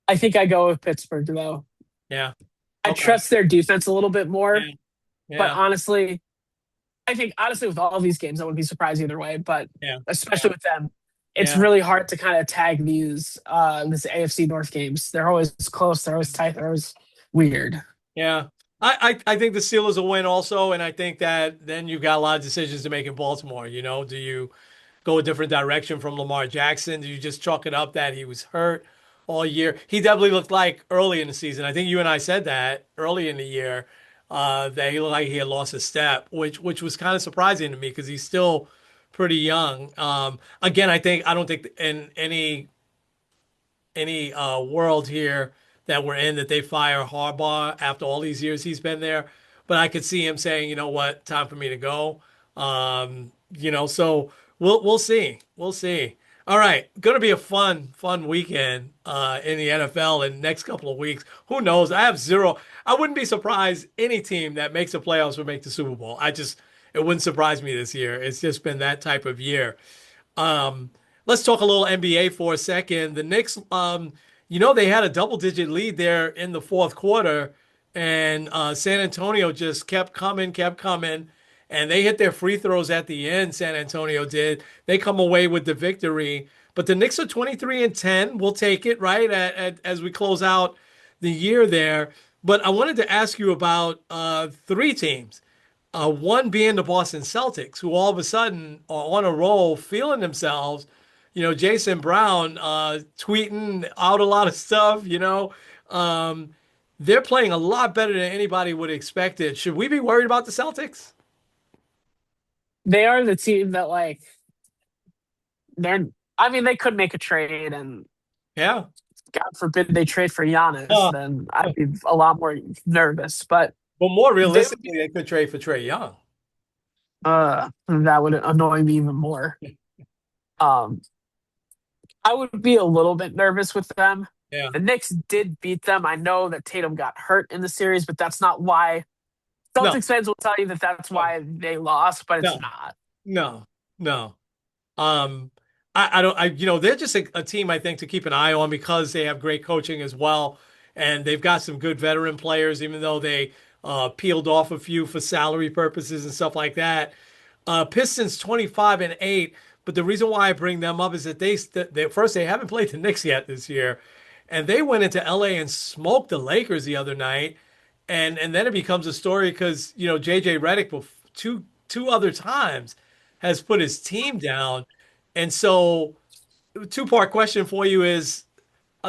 I think I go with Pittsburgh though. Yeah, I okay, trust their defense a little bit more, yeah, but yeah, honestly, I think honestly with all these games, I wouldn't be surprised either way. But yeah, especially with them, it's yeah, really hard to kind of tag this AFC North games. They're always close. They're always tight. They're always weird. yeah. I think the Steelers will win also, and I think that then you've got a lot of decisions to make in Baltimore. Do you go a different direction from Lamar Jackson? Do you just chalk it up that he was hurt all year? He definitely looked like early in the season. I think you and I said that early in the year that he looked like he had lost a step, which was kind of surprising to me because he's still pretty young. Again, I don't think in any world here that we're in that they fire Harbaugh after all these years he's been there. But I could see him saying, you know what, time for me to go. So we'll see. We'll see. All right, going to be a fun weekend in the NFL in the next couple of weeks. Who knows? I have zero. I wouldn't be surprised any team that makes the playoffs would make the Super Bowl. It wouldn't surprise me this year. It's just been that type of year. Um, let's talk a little NBA for a second. The Knicks, they had a double-digit lead there in the fourth quarter, and San Antonio just kept coming, and they hit their free throws at the end. San Antonio did. They come away with the victory. But the Knicks are 23 and 10. We'll take it, right, as we close out the year there. But I wanted to ask you about three teams. One being the Boston Celtics, who all of a sudden are on a roll, feeling themselves. Jason Brown tweeting out a lot of stuff. Um, they're playing a lot better than anybody would expect it. Should we be worried about the Celtics? They are the team that like they're. I mean, they could make a trade, and Yeah. God forbid they trade for Giannis, Uh, then I'd be a lot more nervous. But but more they would be, realistically, they could trade for Trey Young. that would annoy me even more. Um, I would be a little bit nervous with them. Yeah. The Knicks did beat them. I know that Tatum got hurt in the series, but that's not why. No, Celtics fans will tell you that that's no, why they lost, but it's no, not. no, no. Um, I don't, they're just a team I think to keep an eye on because they have great coaching as well, and they've got some good veteran players, even though they peeled off a few for salary purposes and stuff like that. Pistons 25 and 8, but the reason why I bring them up is that they haven't played the Knicks yet this year, and they went into LA and smoked the Lakers the other night, and then it becomes a story because JJ Redick two other times has put his team down. And so, two-part question for you is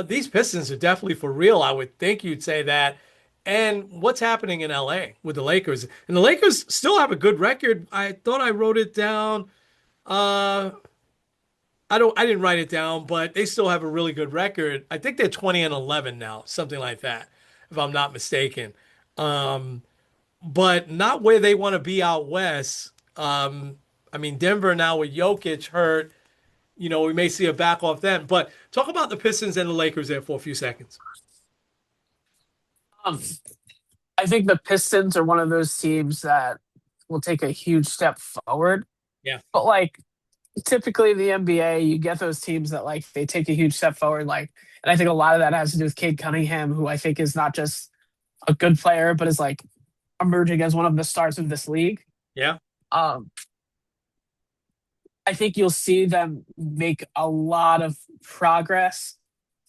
these Pistons are definitely for real. I would think you'd say that. And what's happening in LA with the Lakers? And the Lakers still have a good record. I thought I wrote it down. Uh, I didn't write it down, but they still have a really good record. I think they're 20 and 11 now, something like that, if I'm not mistaken. Um, but not where they want to be out west. I mean, Denver now with Jokic hurt, we may see a back off then. But talk about the Pistons and the Lakers there for a few seconds. Um, I think the Pistons are one of those teams that will take a huge step forward. Yeah. But like typically in the NBA, you get those teams that like they take a huge step forward. Like, and I think a lot of that has to do with Cade Cunningham, who I think is not just a good player, but is like emerging as one of the stars of this league. Yeah. Um, I think you'll see them make a lot of progress.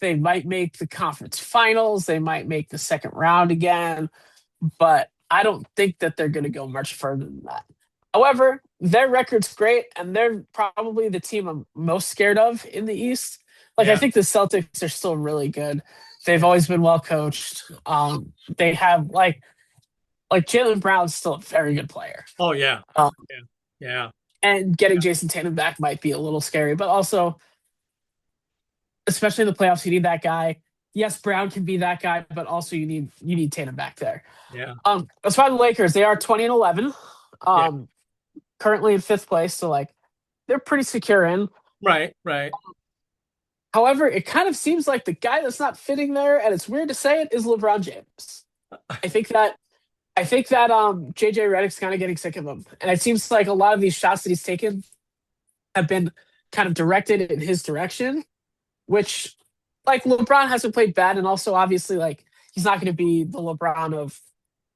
They might make the conference finals. They might make the second round again, but I don't think that they're going to go much further than that. However, their record's great, and they're probably the team I'm most scared of in the East. Like, I Yeah. think the Celtics are still really good. They've always been well coached. They have like Jalen Brown's still a very good player. Oh, yeah. Um, Yeah. Yeah. and getting Jason Tatum back might be a little scary, but also, especially in the playoffs, you need that guy. Yes, Brown can be that guy, but also you need Tatum back there. Yeah. As far as the Lakers, they are 20-11, Yeah. currently in fifth place, so like they're pretty secure in. Right. Right. However, it kind of seems like the guy that's not fitting there, and it's weird to say it, is LeBron James. I think that JJ Redick's kind of getting sick of him, and it seems like a lot of these shots that he's taken have been kind of directed in his direction, which like LeBron hasn't played bad, and also obviously like he's not going to be the LeBron of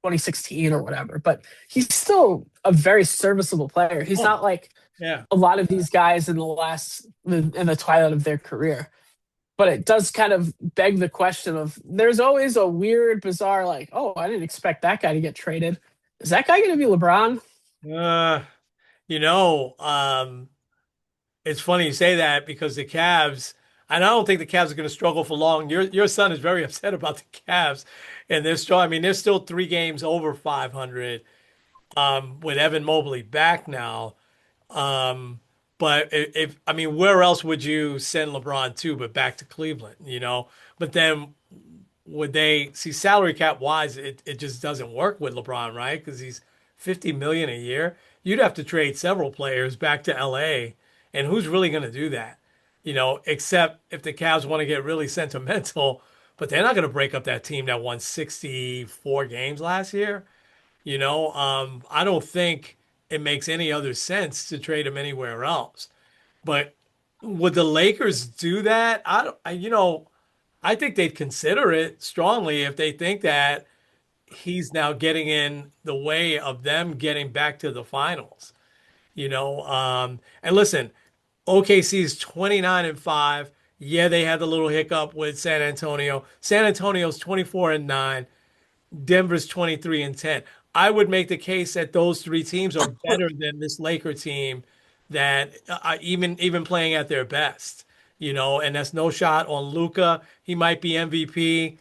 2016 or whatever, but he's still a very serviceable player. He's Oh, not like yeah. a lot of these guys in the twilight of their career. But it does kind of beg the question of there's always a weird, bizarre, like, oh, I didn't expect that guy to get traded. Is that guy going to be LeBron? Uh, you know, um, it's funny you say that because the Cavs, and I don't think the Cavs are going to struggle for long. Your son is very upset about the Cavs, and they're still. I mean, they're still 3 games over 500. With Evan Mobley back now. Um, but if I mean, where else would you send LeBron to but back to Cleveland? But then would they see salary cap wise? It just doesn't work with LeBron, right? Because he's 50 million a year. You'd have to trade several players back to LA, and who's really going to do that? Except if the Cavs want to get really sentimental, but they're not going to break up that team that won 64 games last year. I don't think it makes any other sense to trade him anywhere else. But would the Lakers do that? I don't, I think they'd consider it strongly if they think that he's now getting in the way of them getting back to the finals. And listen, OKC's 29-5. Yeah, they had the little hiccup with San Antonio. San Antonio's 24-9. Denver's 23-10. I would make the case that those three teams are better than this Laker team that even playing at their best, and that's no shot on Luka. He might be MVP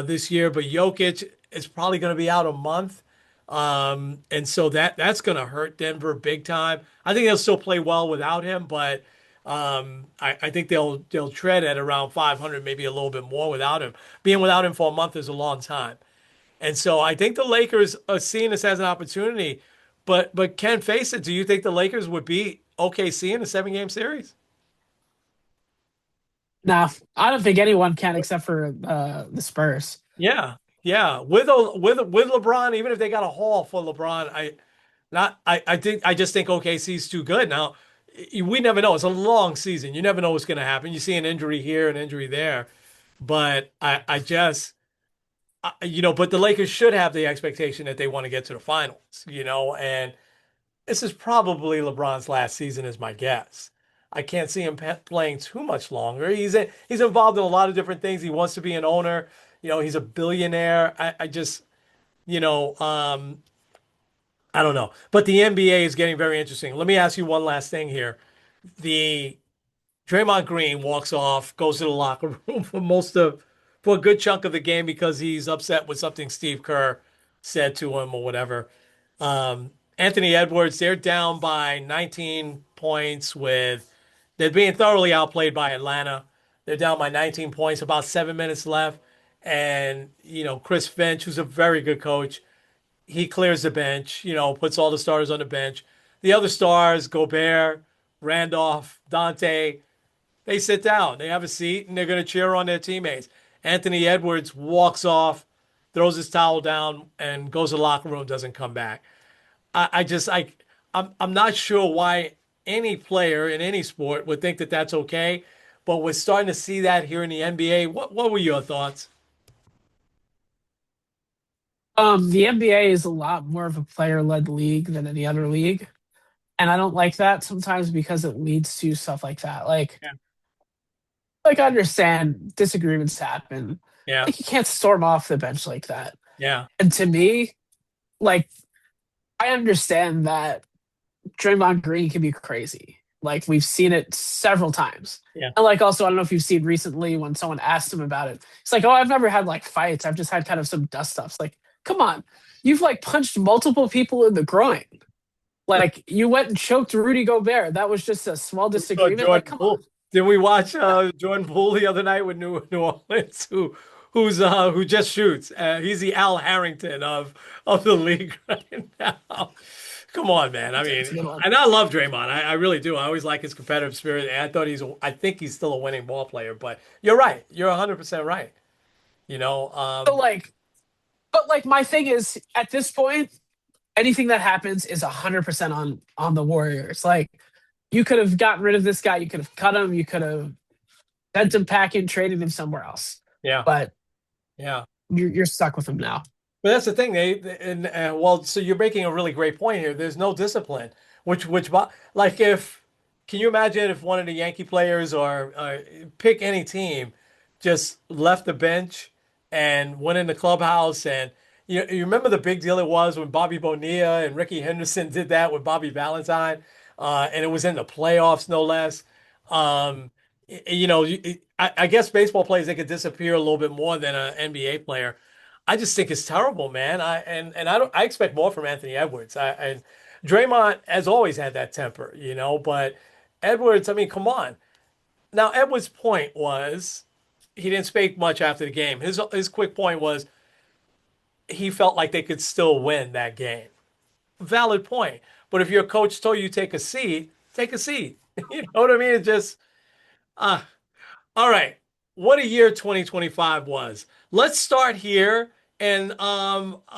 this year, but Jokic is probably going to be out a month. And so that's going to hurt Denver big time. I think they'll still play well without him, but I think they'll tread at around 500, maybe a little bit more without him. Being without him for a month is a long time. And so I think the Lakers are seeing this as an opportunity. But Ken, face it, do you think the Lakers would beat OKC in a 7-game series? No, I don't think anyone can except for the Spurs. Yeah, yeah. With LeBron, even if they got a haul for LeBron, I just think OKC's too good. Now, we never know. It's a long season. You never know what's going to happen. You see an injury here, an injury there. But but the Lakers should have the expectation that they want to get to the finals, and this is probably LeBron's last season, is my guess. I can't see him playing too much longer. He's involved in a lot of different things. He wants to be an owner. He's a billionaire. I just, you know, I don't know. But the NBA is getting very interesting. Let me ask you one last thing here. The Draymond Green walks off, goes to the locker room for a good chunk of the game because he's upset with something Steve Kerr said to him or whatever. Anthony Edwards, they're down by 19 points they're being thoroughly outplayed by Atlanta. They're down by 19 points, about 7 minutes left. And, Chris Finch, who's a very good coach, he clears the bench, puts all the starters on the bench. The other stars, Gobert, Randolph, Dante, they sit down, they have a seat, and they're going to cheer on their teammates. Anthony Edwards walks off, throws his towel down, and goes to the locker room, doesn't come back. I just I'm not sure why any player in any sport would think that that's okay, but we're starting to see that here in the NBA. What were your thoughts? The NBA is a lot more of a player-led league than any other league, and I don't like that sometimes because it leads to stuff like that. Yeah, I understand disagreements happen. yeah, Like you can't storm off the bench like that. yeah, And to me, like I understand that Draymond Green can be crazy. Like we've seen it several times. yeah. And like also, I don't know if you've seen recently when someone asked him about it. It's like, oh, I've never had like fights. I've just had kind of some dust ups. Like, come on, you've like punched multiple people in the groin. Like you went and choked Rudy Gobert. That was just a small We saw disagreement. Like, Jordan come on. Poole. Did we watch Jordan Poole the other night with New Orleans, who just shoots? He's the Al Harrington of the league right now. Come on, man. I That's mean, a good one. and I love Draymond. I really do. I always like his competitive spirit. And I think he's still a winning ball player. But you're right. You're 100% right. You know, So like, but like my thing is at this point, anything that happens is 100% on the Warriors. Like you could have gotten rid of this guy, you could have cut him, you could have sent him packing, traded him somewhere else. yeah, But yeah. you're stuck with him now. But that's the thing. And well, so you're making a really great point here. There's no discipline, like if can you imagine if one of the Yankee players or pick any team just left the bench and went in the clubhouse and you remember the big deal it was when Bobby Bonilla and Ricky Henderson did that with Bobby Valentine, and it was in the playoffs no less. I guess baseball players they could disappear a little bit more than an NBA player. I just think it's terrible, man. I expect more from Anthony Edwards. And Draymond has always had that temper, but Edwards, I mean, come on. Now Edwards' point was he didn't speak much after the game. His quick point was he felt like they could still win that game. Valid point. But if your coach told you take a seat, take a seat. You know what I mean? It just uh all right. What a year 2025 was. Let's start here and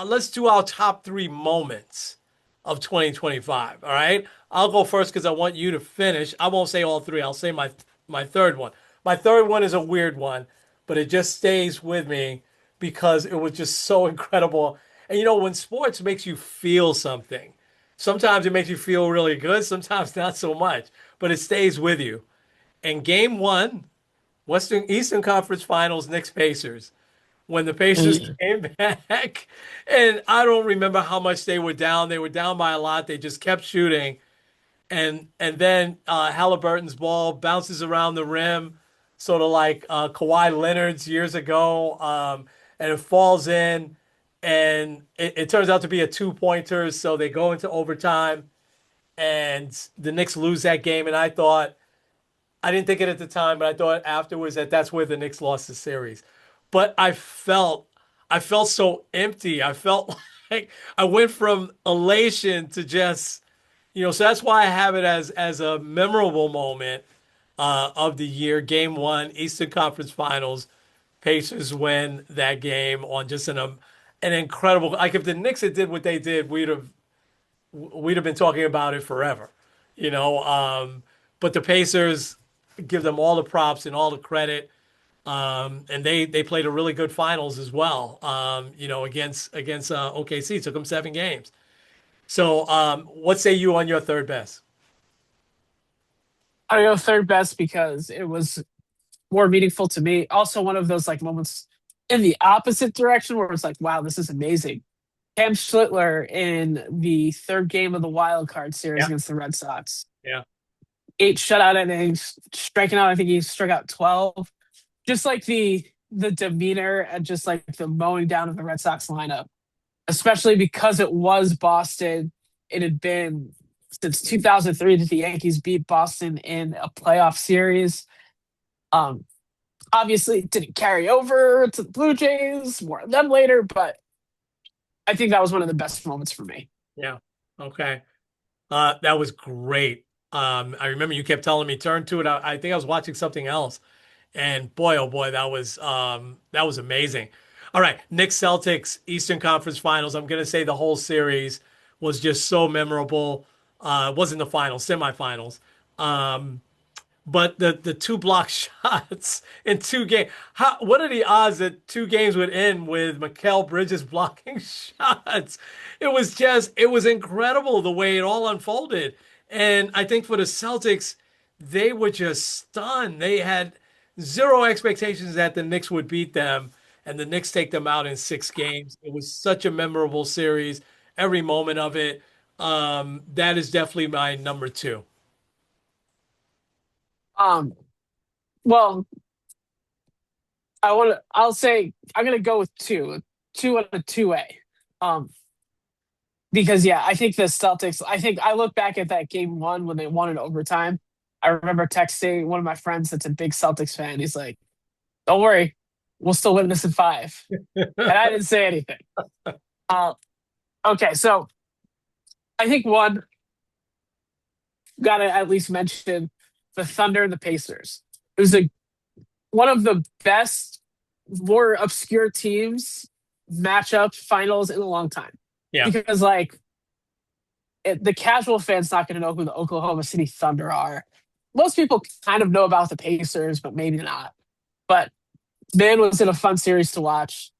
let's do our top three moments of 2025. All right. I'll go first because I want you to finish. I won't say all three. I'll say my third one. My third one is a weird one, but it just stays with me because it was just so incredible. And when sports makes you feel something, sometimes it makes you feel really good, sometimes not so much, but it stays with you. And game one, Eastern Conference Finals, Knicks Pacers. When the Pacers Mm. came back, and I don't remember how much they were down. They were down by a lot. They just kept shooting, and then Halliburton's ball bounces around the rim, sort of like Kawhi Leonard's years ago, and it falls in, and it turns out to be a two-pointer. So they go into overtime, and the Knicks lose that game. And I didn't think it at the time, but I thought afterwards that that's where the Knicks lost the series. But I felt so empty. I felt like I went from elation to just, so that's why I have it as a memorable moment of the year. Game one, Eastern Conference Finals. Pacers win that game on just an incredible. Like if the Knicks had did what they did, we'd have been talking about it forever, you know. But the Pacers give them all the props and all the credit, and they played a really good finals as well. Against OKC, took them 7 games. So, what say you on your third best? I go third best because it was more meaningful to me. Also, one of those like moments in the opposite direction where it's like, wow, this is amazing. Cam Schlittler in the third game of the wild card series Yeah, against the Red Sox. yeah, 8 shutout innings, striking out. I think he struck out 12. Just like the demeanor and just like the mowing down of the Red Sox lineup, especially because it was Boston. It had been since 2003 that the Yankees beat Boston in a playoff series. Um, Obviously, it didn't carry over to the Blue Jays. More on them later, but I think that was one of the best moments for me. yeah. Okay. That was great. I remember you kept telling me turn to it. I think I was watching something else, and boy, oh boy, that was amazing. All right, Knicks Celtics Eastern Conference Finals. I'm gonna say the whole series was just so memorable. It wasn't the finals, semifinals. Um, but the two block shots in two games. What are the odds that two games would end with Mikal Bridges blocking shots? It was incredible the way it all unfolded. And I think for the Celtics, they were just stunned. They had zero expectations that the Knicks would beat them, and the Knicks take them out in 6 games. It was such a memorable series, every moment of it. That is definitely my number two. Um, well, I'll say I'm gonna go with two and a 2A. Um, because yeah, I think the Celtics. I think I look back at that game one when they won in overtime. I remember texting one of my friends that's a big Celtics fan. He's like, "Don't worry, we'll still win this in five." And I didn't say anything. Uh, okay, so I think one got to at least mention the Thunder and the Pacers. It was one of the best, more obscure teams matchup finals in a long time Yeah. because the casual fan's not going to know who the Oklahoma City Thunder are. Most people kind of know about the Pacers, but maybe not. But man, was it a fun series to watch.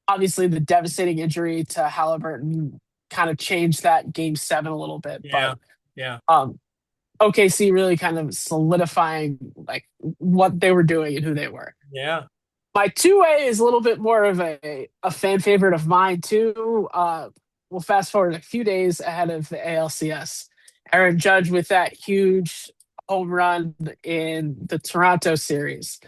Obviously, the devastating injury to Halliburton kind of changed that game seven a little bit, but Yeah. Yeah. um, OKC really kind of solidifying like what they were doing and who they were. Yeah. My 2A is a little bit more of a fan favorite of mine too. We'll fast forward a few days ahead of the ALCS. Aaron Judge with that huge home run in the Toronto series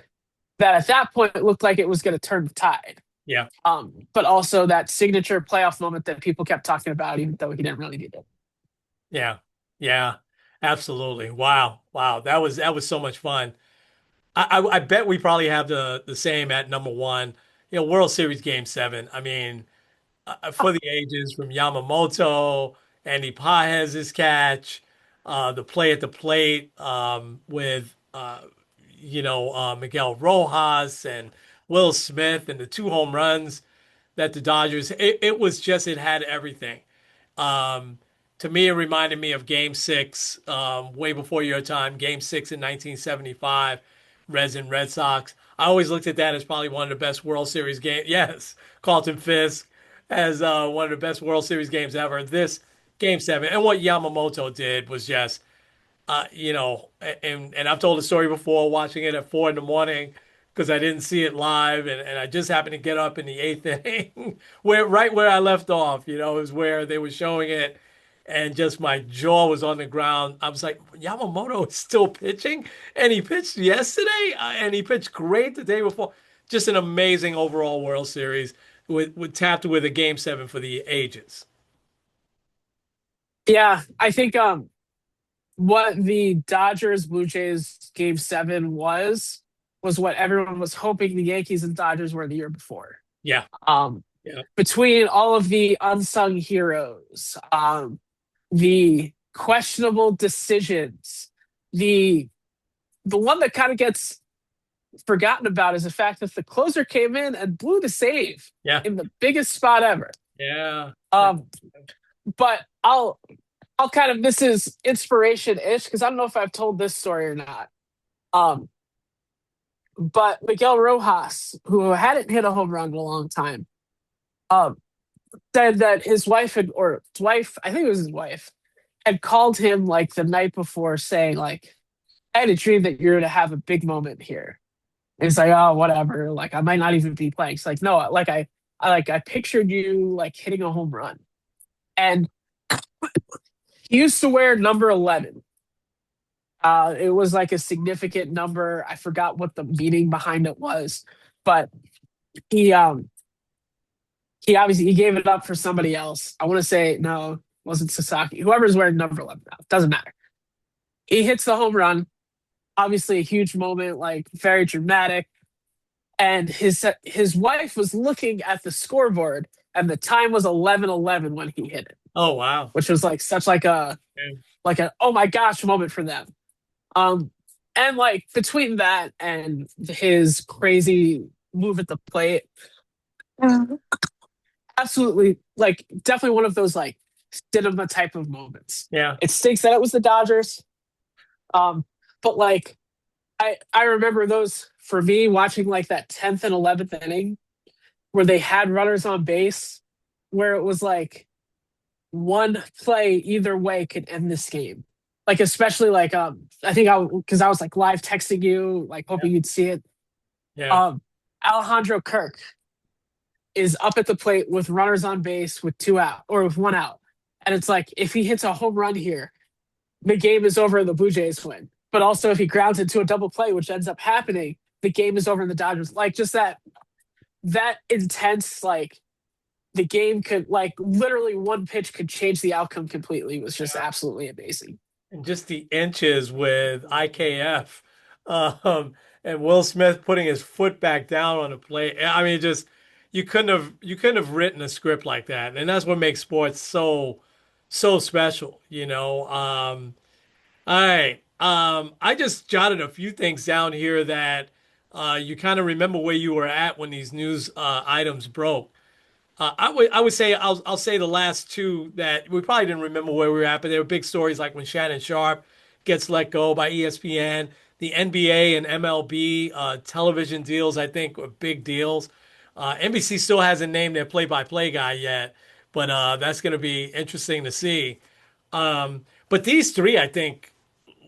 that at that point it looked like it was going to turn the tide. Yeah. But also that signature playoff moment that people kept talking about, even though he didn't really need it. Yeah. Yeah. Absolutely. Wow. Wow. That was so much fun. I bet we probably have the same at number one. You know, World Series Game 7. I mean, for the ages from Yamamoto, Andy Pages' catch, the play at the plate with Miguel Rojas and Will Smith and the two home runs that the Dodgers. It was just it had everything. Um, to me, it reminded me of Game Six, way before your time. Game Six in 1975, Reds and Red Sox. I always looked at that as probably one of the best World Series games. Yes, Carlton Fisk as one of the best World Series games ever. This Game Seven and what Yamamoto did was just and I've told the story before watching it at 4 in the morning because I didn't see it live and I just happened to get up in the eighth inning where I left off, is where they were showing it and just my jaw was on the ground. I was like, Yamamoto is still pitching and he pitched yesterday and he pitched great the day before. Just an amazing overall World Series with tapped with a Game 7 for the ages. Yeah, I think what the Dodgers Blue Jays game seven was what everyone was hoping the Yankees and Dodgers were the year before. Yeah. Um, Yeah. between all of the unsung heroes, the questionable decisions, the the one that kind of gets forgotten about is the fact that the closer came in and blew the save Yeah. in the biggest spot ever. Yeah. Um, but I'll kind of this is inspiration ish because I don't know if I've told this story or not. Um, but Miguel Rojas, who hadn't hit a home run in a long time, um, said that his wife or his wife, I think it was his wife, had called him like the night before saying like, I had a dream that you're going to have a big moment here. And it's like, oh, whatever. Like, I might not even be playing. It's like, no, I pictured you like hitting a home run. And he used to wear number 11. It was like a significant number. I forgot what the meaning behind it was, but he um he obviously he gave it up for somebody else. I want to say no, it wasn't Sasaki. Whoever's wearing number 11 now, doesn't matter. He hits the home run. Obviously, a huge moment, like very dramatic. And his wife was looking at the scoreboard, and the time was 11:11 when he hit it, Oh, wow. which was like such like a Yeah. like a oh my gosh moment for them. Um, and like between that and his crazy move at the plate, absolutely like definitely one of those like cinema type of moments. Yeah. It stinks that it was the Dodgers, um, but like I remember those for me watching like that 10th and 11th inning where they had runners on base, where it was like one play either way could end this game. Like especially like I think I because I was like live texting you like Yeah. hoping you'd see it. Yeah. Um, Alejandro Kirk is up at the plate with runners on base with two out or with one out. And it's like if he hits a home run here, the game is over and the Blue Jays win. But also if he grounds into a double play, which ends up happening, the game is over and the Dodgers. Like just that intense, like the game could like literally one pitch could change the outcome completely was just absolutely amazing. And just the inches with IKF, um, and Will Smith putting his foot back down on the plate. I mean, just you couldn't have written a script like that, and that's what makes sports so special, you know. All right, I just jotted a few things down here that you kind of remember where you were at when these news items broke. I would say I'll say the last two that we probably didn't remember where we were at, but they were big stories like when Shannon Sharp gets let go by ESPN, the NBA and MLB television deals. I think were big deals. NBC still hasn't named their play-by-play guy yet, but that's going to be interesting to see. But these three, I think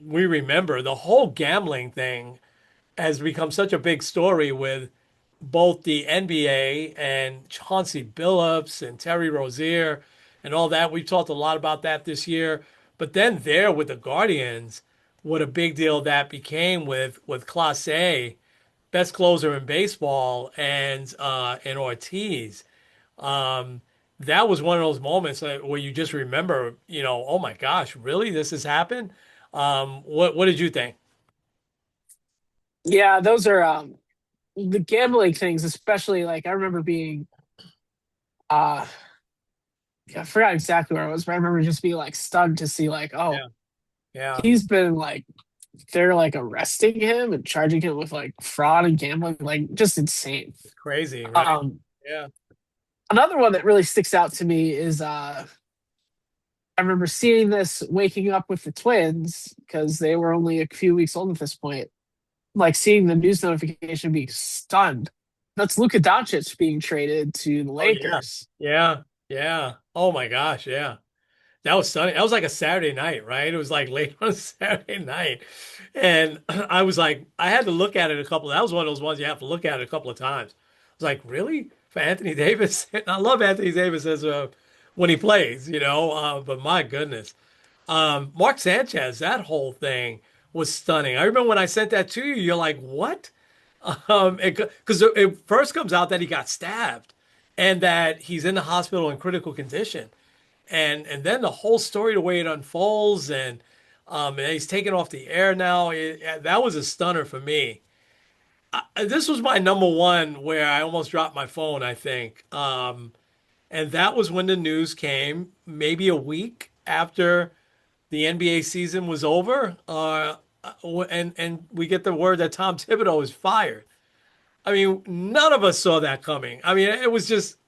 we remember the whole gambling thing has become such a big story with both the NBA and Chauncey Billups and Terry Rozier and all that. We've talked a lot about that this year. But then there with the Guardians, what a big deal that became with Clase, best closer in baseball, and Ortiz. Um, that was one of those moments where you just remember, oh my gosh, really, this has happened. What did you think? Yeah, those are the gambling things, especially like I remember being uh I forgot exactly where I was, but I remember just being like stunned to see like, oh, Yeah, yeah, he's been like they're like arresting him and charging him with like fraud and gambling, like just insane. crazy, right? Um Yeah, Another one that really sticks out to me is I remember seeing this waking up with the twins because they were only a few weeks old at this point. Like seeing the news notification being stunned. That's Luka Doncic being traded to the oh yeah, Lakers. yeah, yeah. Oh my gosh, yeah. That was sunny. That was like a Saturday night, right? It was like late on a Saturday night. And I was like, I had to look at it a couple. That was one of those ones you have to look at it a couple of times. I was like, really? For Anthony Davis? And I love Anthony Davis as when he plays, but my goodness. Mark Sanchez, that whole thing was stunning. I remember when I sent that to you, you're like, what? Because it first comes out that he got stabbed and that he's in the hospital in critical condition and then the whole story, the way it unfolds, and he's taken off the air now. That was a stunner for me. This was my number one where I almost dropped my phone, I think. And that was when the news came, maybe a week after the NBA season was over, and we get the word that Tom Thibodeau is fired. I mean, none of us saw that coming. I mean, it was just.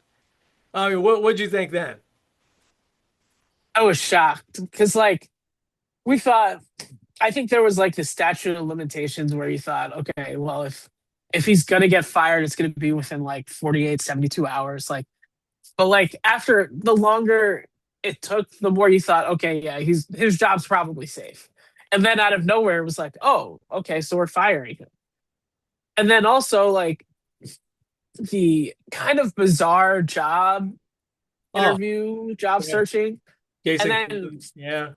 I mean, what'd you think then? I was shocked because like we thought I think there was like the statute of limitations where you thought, okay, well if he's gonna get fired, it's gonna be within like 48, 72 hours. Like but like after the longer it took, the more you thought, okay, yeah, his job's probably safe. And then out of nowhere it was like, oh, okay, so we're firing him. And then also like the kind of bizarre Oh, job yeah, searching. And Jason then Kidd. Yeah.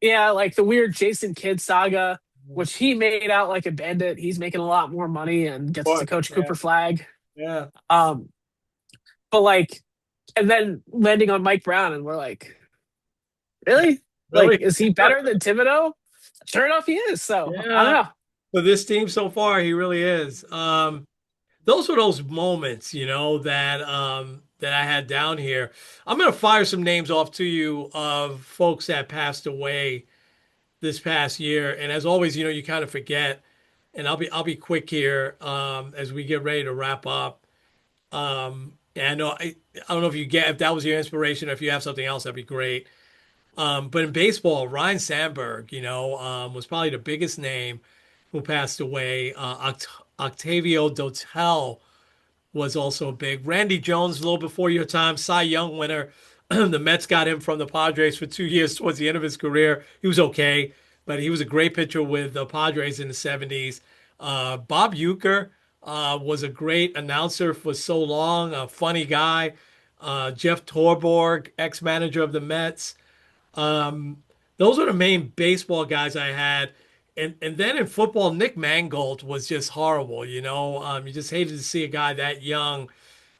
yeah, like the weird Jason Kidd saga, which he made out like a bandit. He's making a lot more money and gets to Boy, coach yeah, Cooper Flag. yeah. Um, but like, and then landing on Mike Brown, and we're like, really? Like, Really? is he better than Thibodeau? Sure enough, he is. So I don't Yeah. know. For this team so far, he really is. those were those moments, that I had down here. I'm gonna fire some names off to you of folks that passed away this past year. And as always, you kind of forget. And I'll be quick here as we get ready to wrap up. And I don't know if that was your inspiration or if you have something else, that'd be great. But in baseball, Ryan Sandberg, was probably the biggest name who passed away. Octavio Dotel was also big. Randy Jones, a little before your time, Cy Young winner. The Mets got him from the Padres for 2 years towards the end of his career. He was okay, but he was a great pitcher with the Padres in the 70s. Bob Uecker was a great announcer for so long, a funny guy. Jeff Torborg, ex-manager of the Mets. Um, those are the main baseball guys I had. And then in football, Nick Mangold was just horrible, You just hated to see a guy that young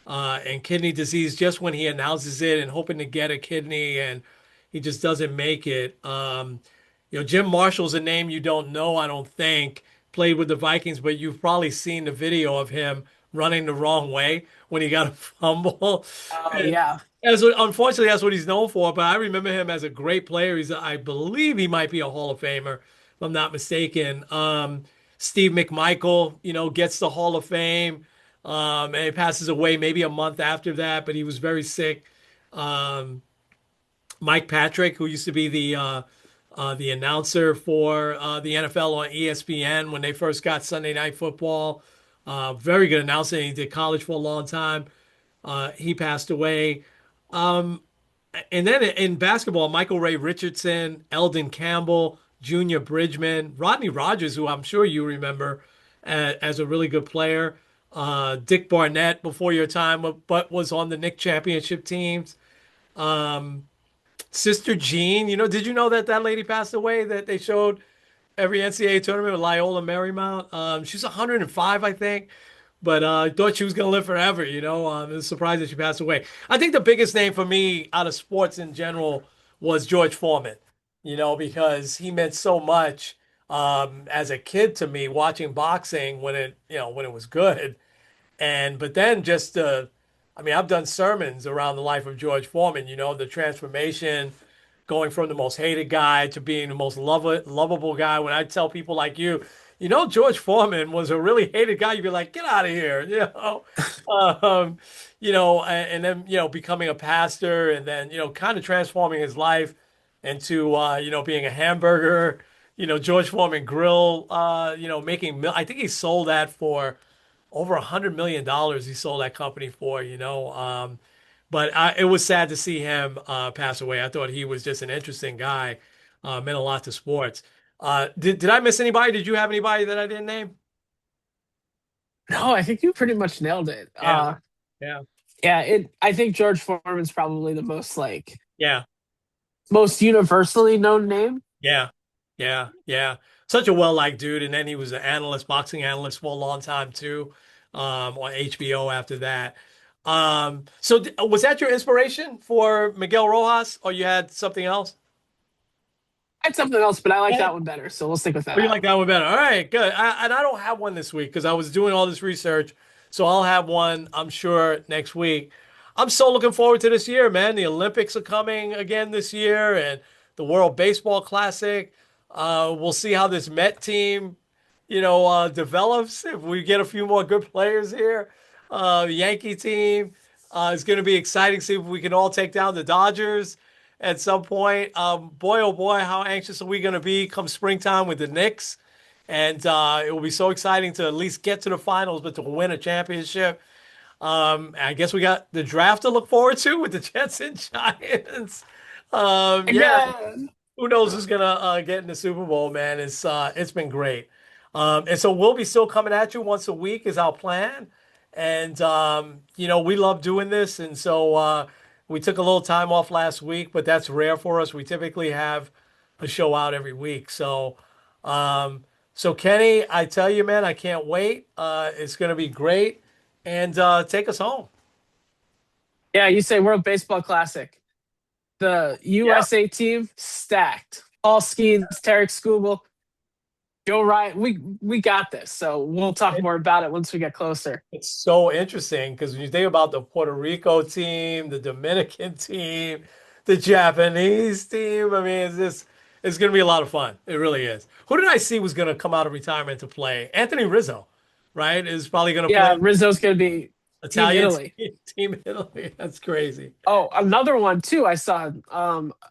and kidney disease just when he announces it and hoping to get a kidney and he just doesn't make it. Jim Marshall's a name you don't know, I don't think, played with the Vikings, but you've probably seen the video of him running the wrong way when he got a fumble. Oh yeah. Unfortunately, that's what he's known for. But I remember him as a great player. I believe he might be a Hall of Famer, if I'm not mistaken. Steve McMichael, gets the Hall of Fame, and he passes away maybe a month after that. But he was very sick. Um, Mike Patrick, who used to be the announcer for the NFL on ESPN when they first got Sunday Night Football, very good announcer. He did college for a long time. He passed away. Um, and then in basketball, Michael Ray Richardson, Eldon Campbell, Junior Bridgman, Rodney Rogers, who I'm sure you remember as a really good player. Dick Barnett before your time, but was on the Nick championship teams. Um, Sister Jean, did you know that that lady passed away that they showed every NCAA tournament with Loyola Marymount? She's 105, I think. But I thought she was going to live forever, I was surprised that she passed away. I think the biggest name for me out of sports in general was George Foreman, because he meant so much as a kid to me watching boxing when it was good. But then I mean, I've done sermons around the life of George Foreman, the transformation going from the most hated guy to being the most lovable guy. When I tell people like you, George Foreman was a really hated guy, you'd be like, get out of here, um, and then, becoming a pastor and then, kind of transforming his life into, being a hamburger, George Foreman grill, I think he sold that for over $100 million. He sold that company for, but it was sad to see him pass away. I thought he was just an interesting guy, meant a lot to sports. Did I miss anybody? Did you have anybody that I didn't name? No, I think you pretty much nailed it. Yeah, yeah, Yeah, I think George Foreman's probably the yeah, most universally known name. yeah, yeah, yeah. Such a well-liked dude. And then he was an analyst, boxing analyst for a long time too, on HBO after that. So was that your inspiration for Miguel Rojas, or you had something else? I had something else, but I like that one better, so we'll stick with Oh, you that. like that one better. All right, good. And I don't have one this week because I was doing all this research. So I'll have one, I'm sure, next week. I'm so looking forward to this year, man. The Olympics are coming again this year and the World Baseball Classic. We'll see how this Met team, develops. If we get a few more good players here, the Yankee team is going to be exciting. See if we can all take down the Dodgers at some point. Boy, oh boy, how anxious are we going to be come springtime with the Knicks? And it will be so exciting to at least get to the finals, but to win a championship. I guess we got the draft to look forward to with the Jets and Giants. Yeah, Again. who knows who's gonna get in the Super Bowl, man? It's been great. And so we'll be still coming at you once a week is our plan. And we love doing this. And so we took a little time off last week, but that's rare for us. We typically have a show out every week. So Kenny, I tell you, man, I can't wait. It's gonna be great. And take us home. Yeah, you say World Baseball Classic. The Yeah. USA team stacked. Paul Skeens, Tarek Skubal. Joe Ryan, we got this. So we'll talk more about it once we get closer. It's so interesting because when you think about the Puerto Rico team, the Dominican team, the Japanese team, I mean, it's going to be a lot of fun. It really is. Who did I see was going to come out of retirement to play? Anthony Rizzo, right? Is probably going to play Yeah, Rizzo's going to be Team Italian Italy. team Italy. That's crazy. Oh, another one too. I saw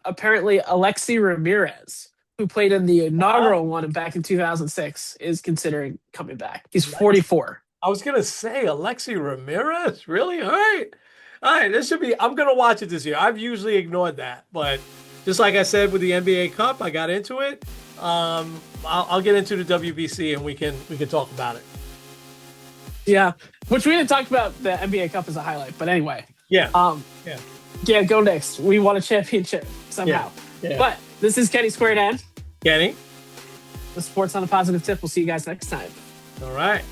apparently Alexi Ramirez, who played in the inaugural one back in 2006, is considering coming back. He's 44. I was gonna say Alexi Ramirez. Really? All right. This should be. I'm gonna watch it this year. I've usually ignored that, but just like I said with the NBA Cup, I got into it. I'll get into the WBC and we can talk about it. Yeah, which we didn't talk about the NBA Cup as a highlight, but anyway. Yeah. Yeah. Yeah, go Knicks. We won a championship somehow. Yeah. But this is Kenny Squared N. Kenny. The Sports on a Positive Tip. We'll see you guys next time. All right.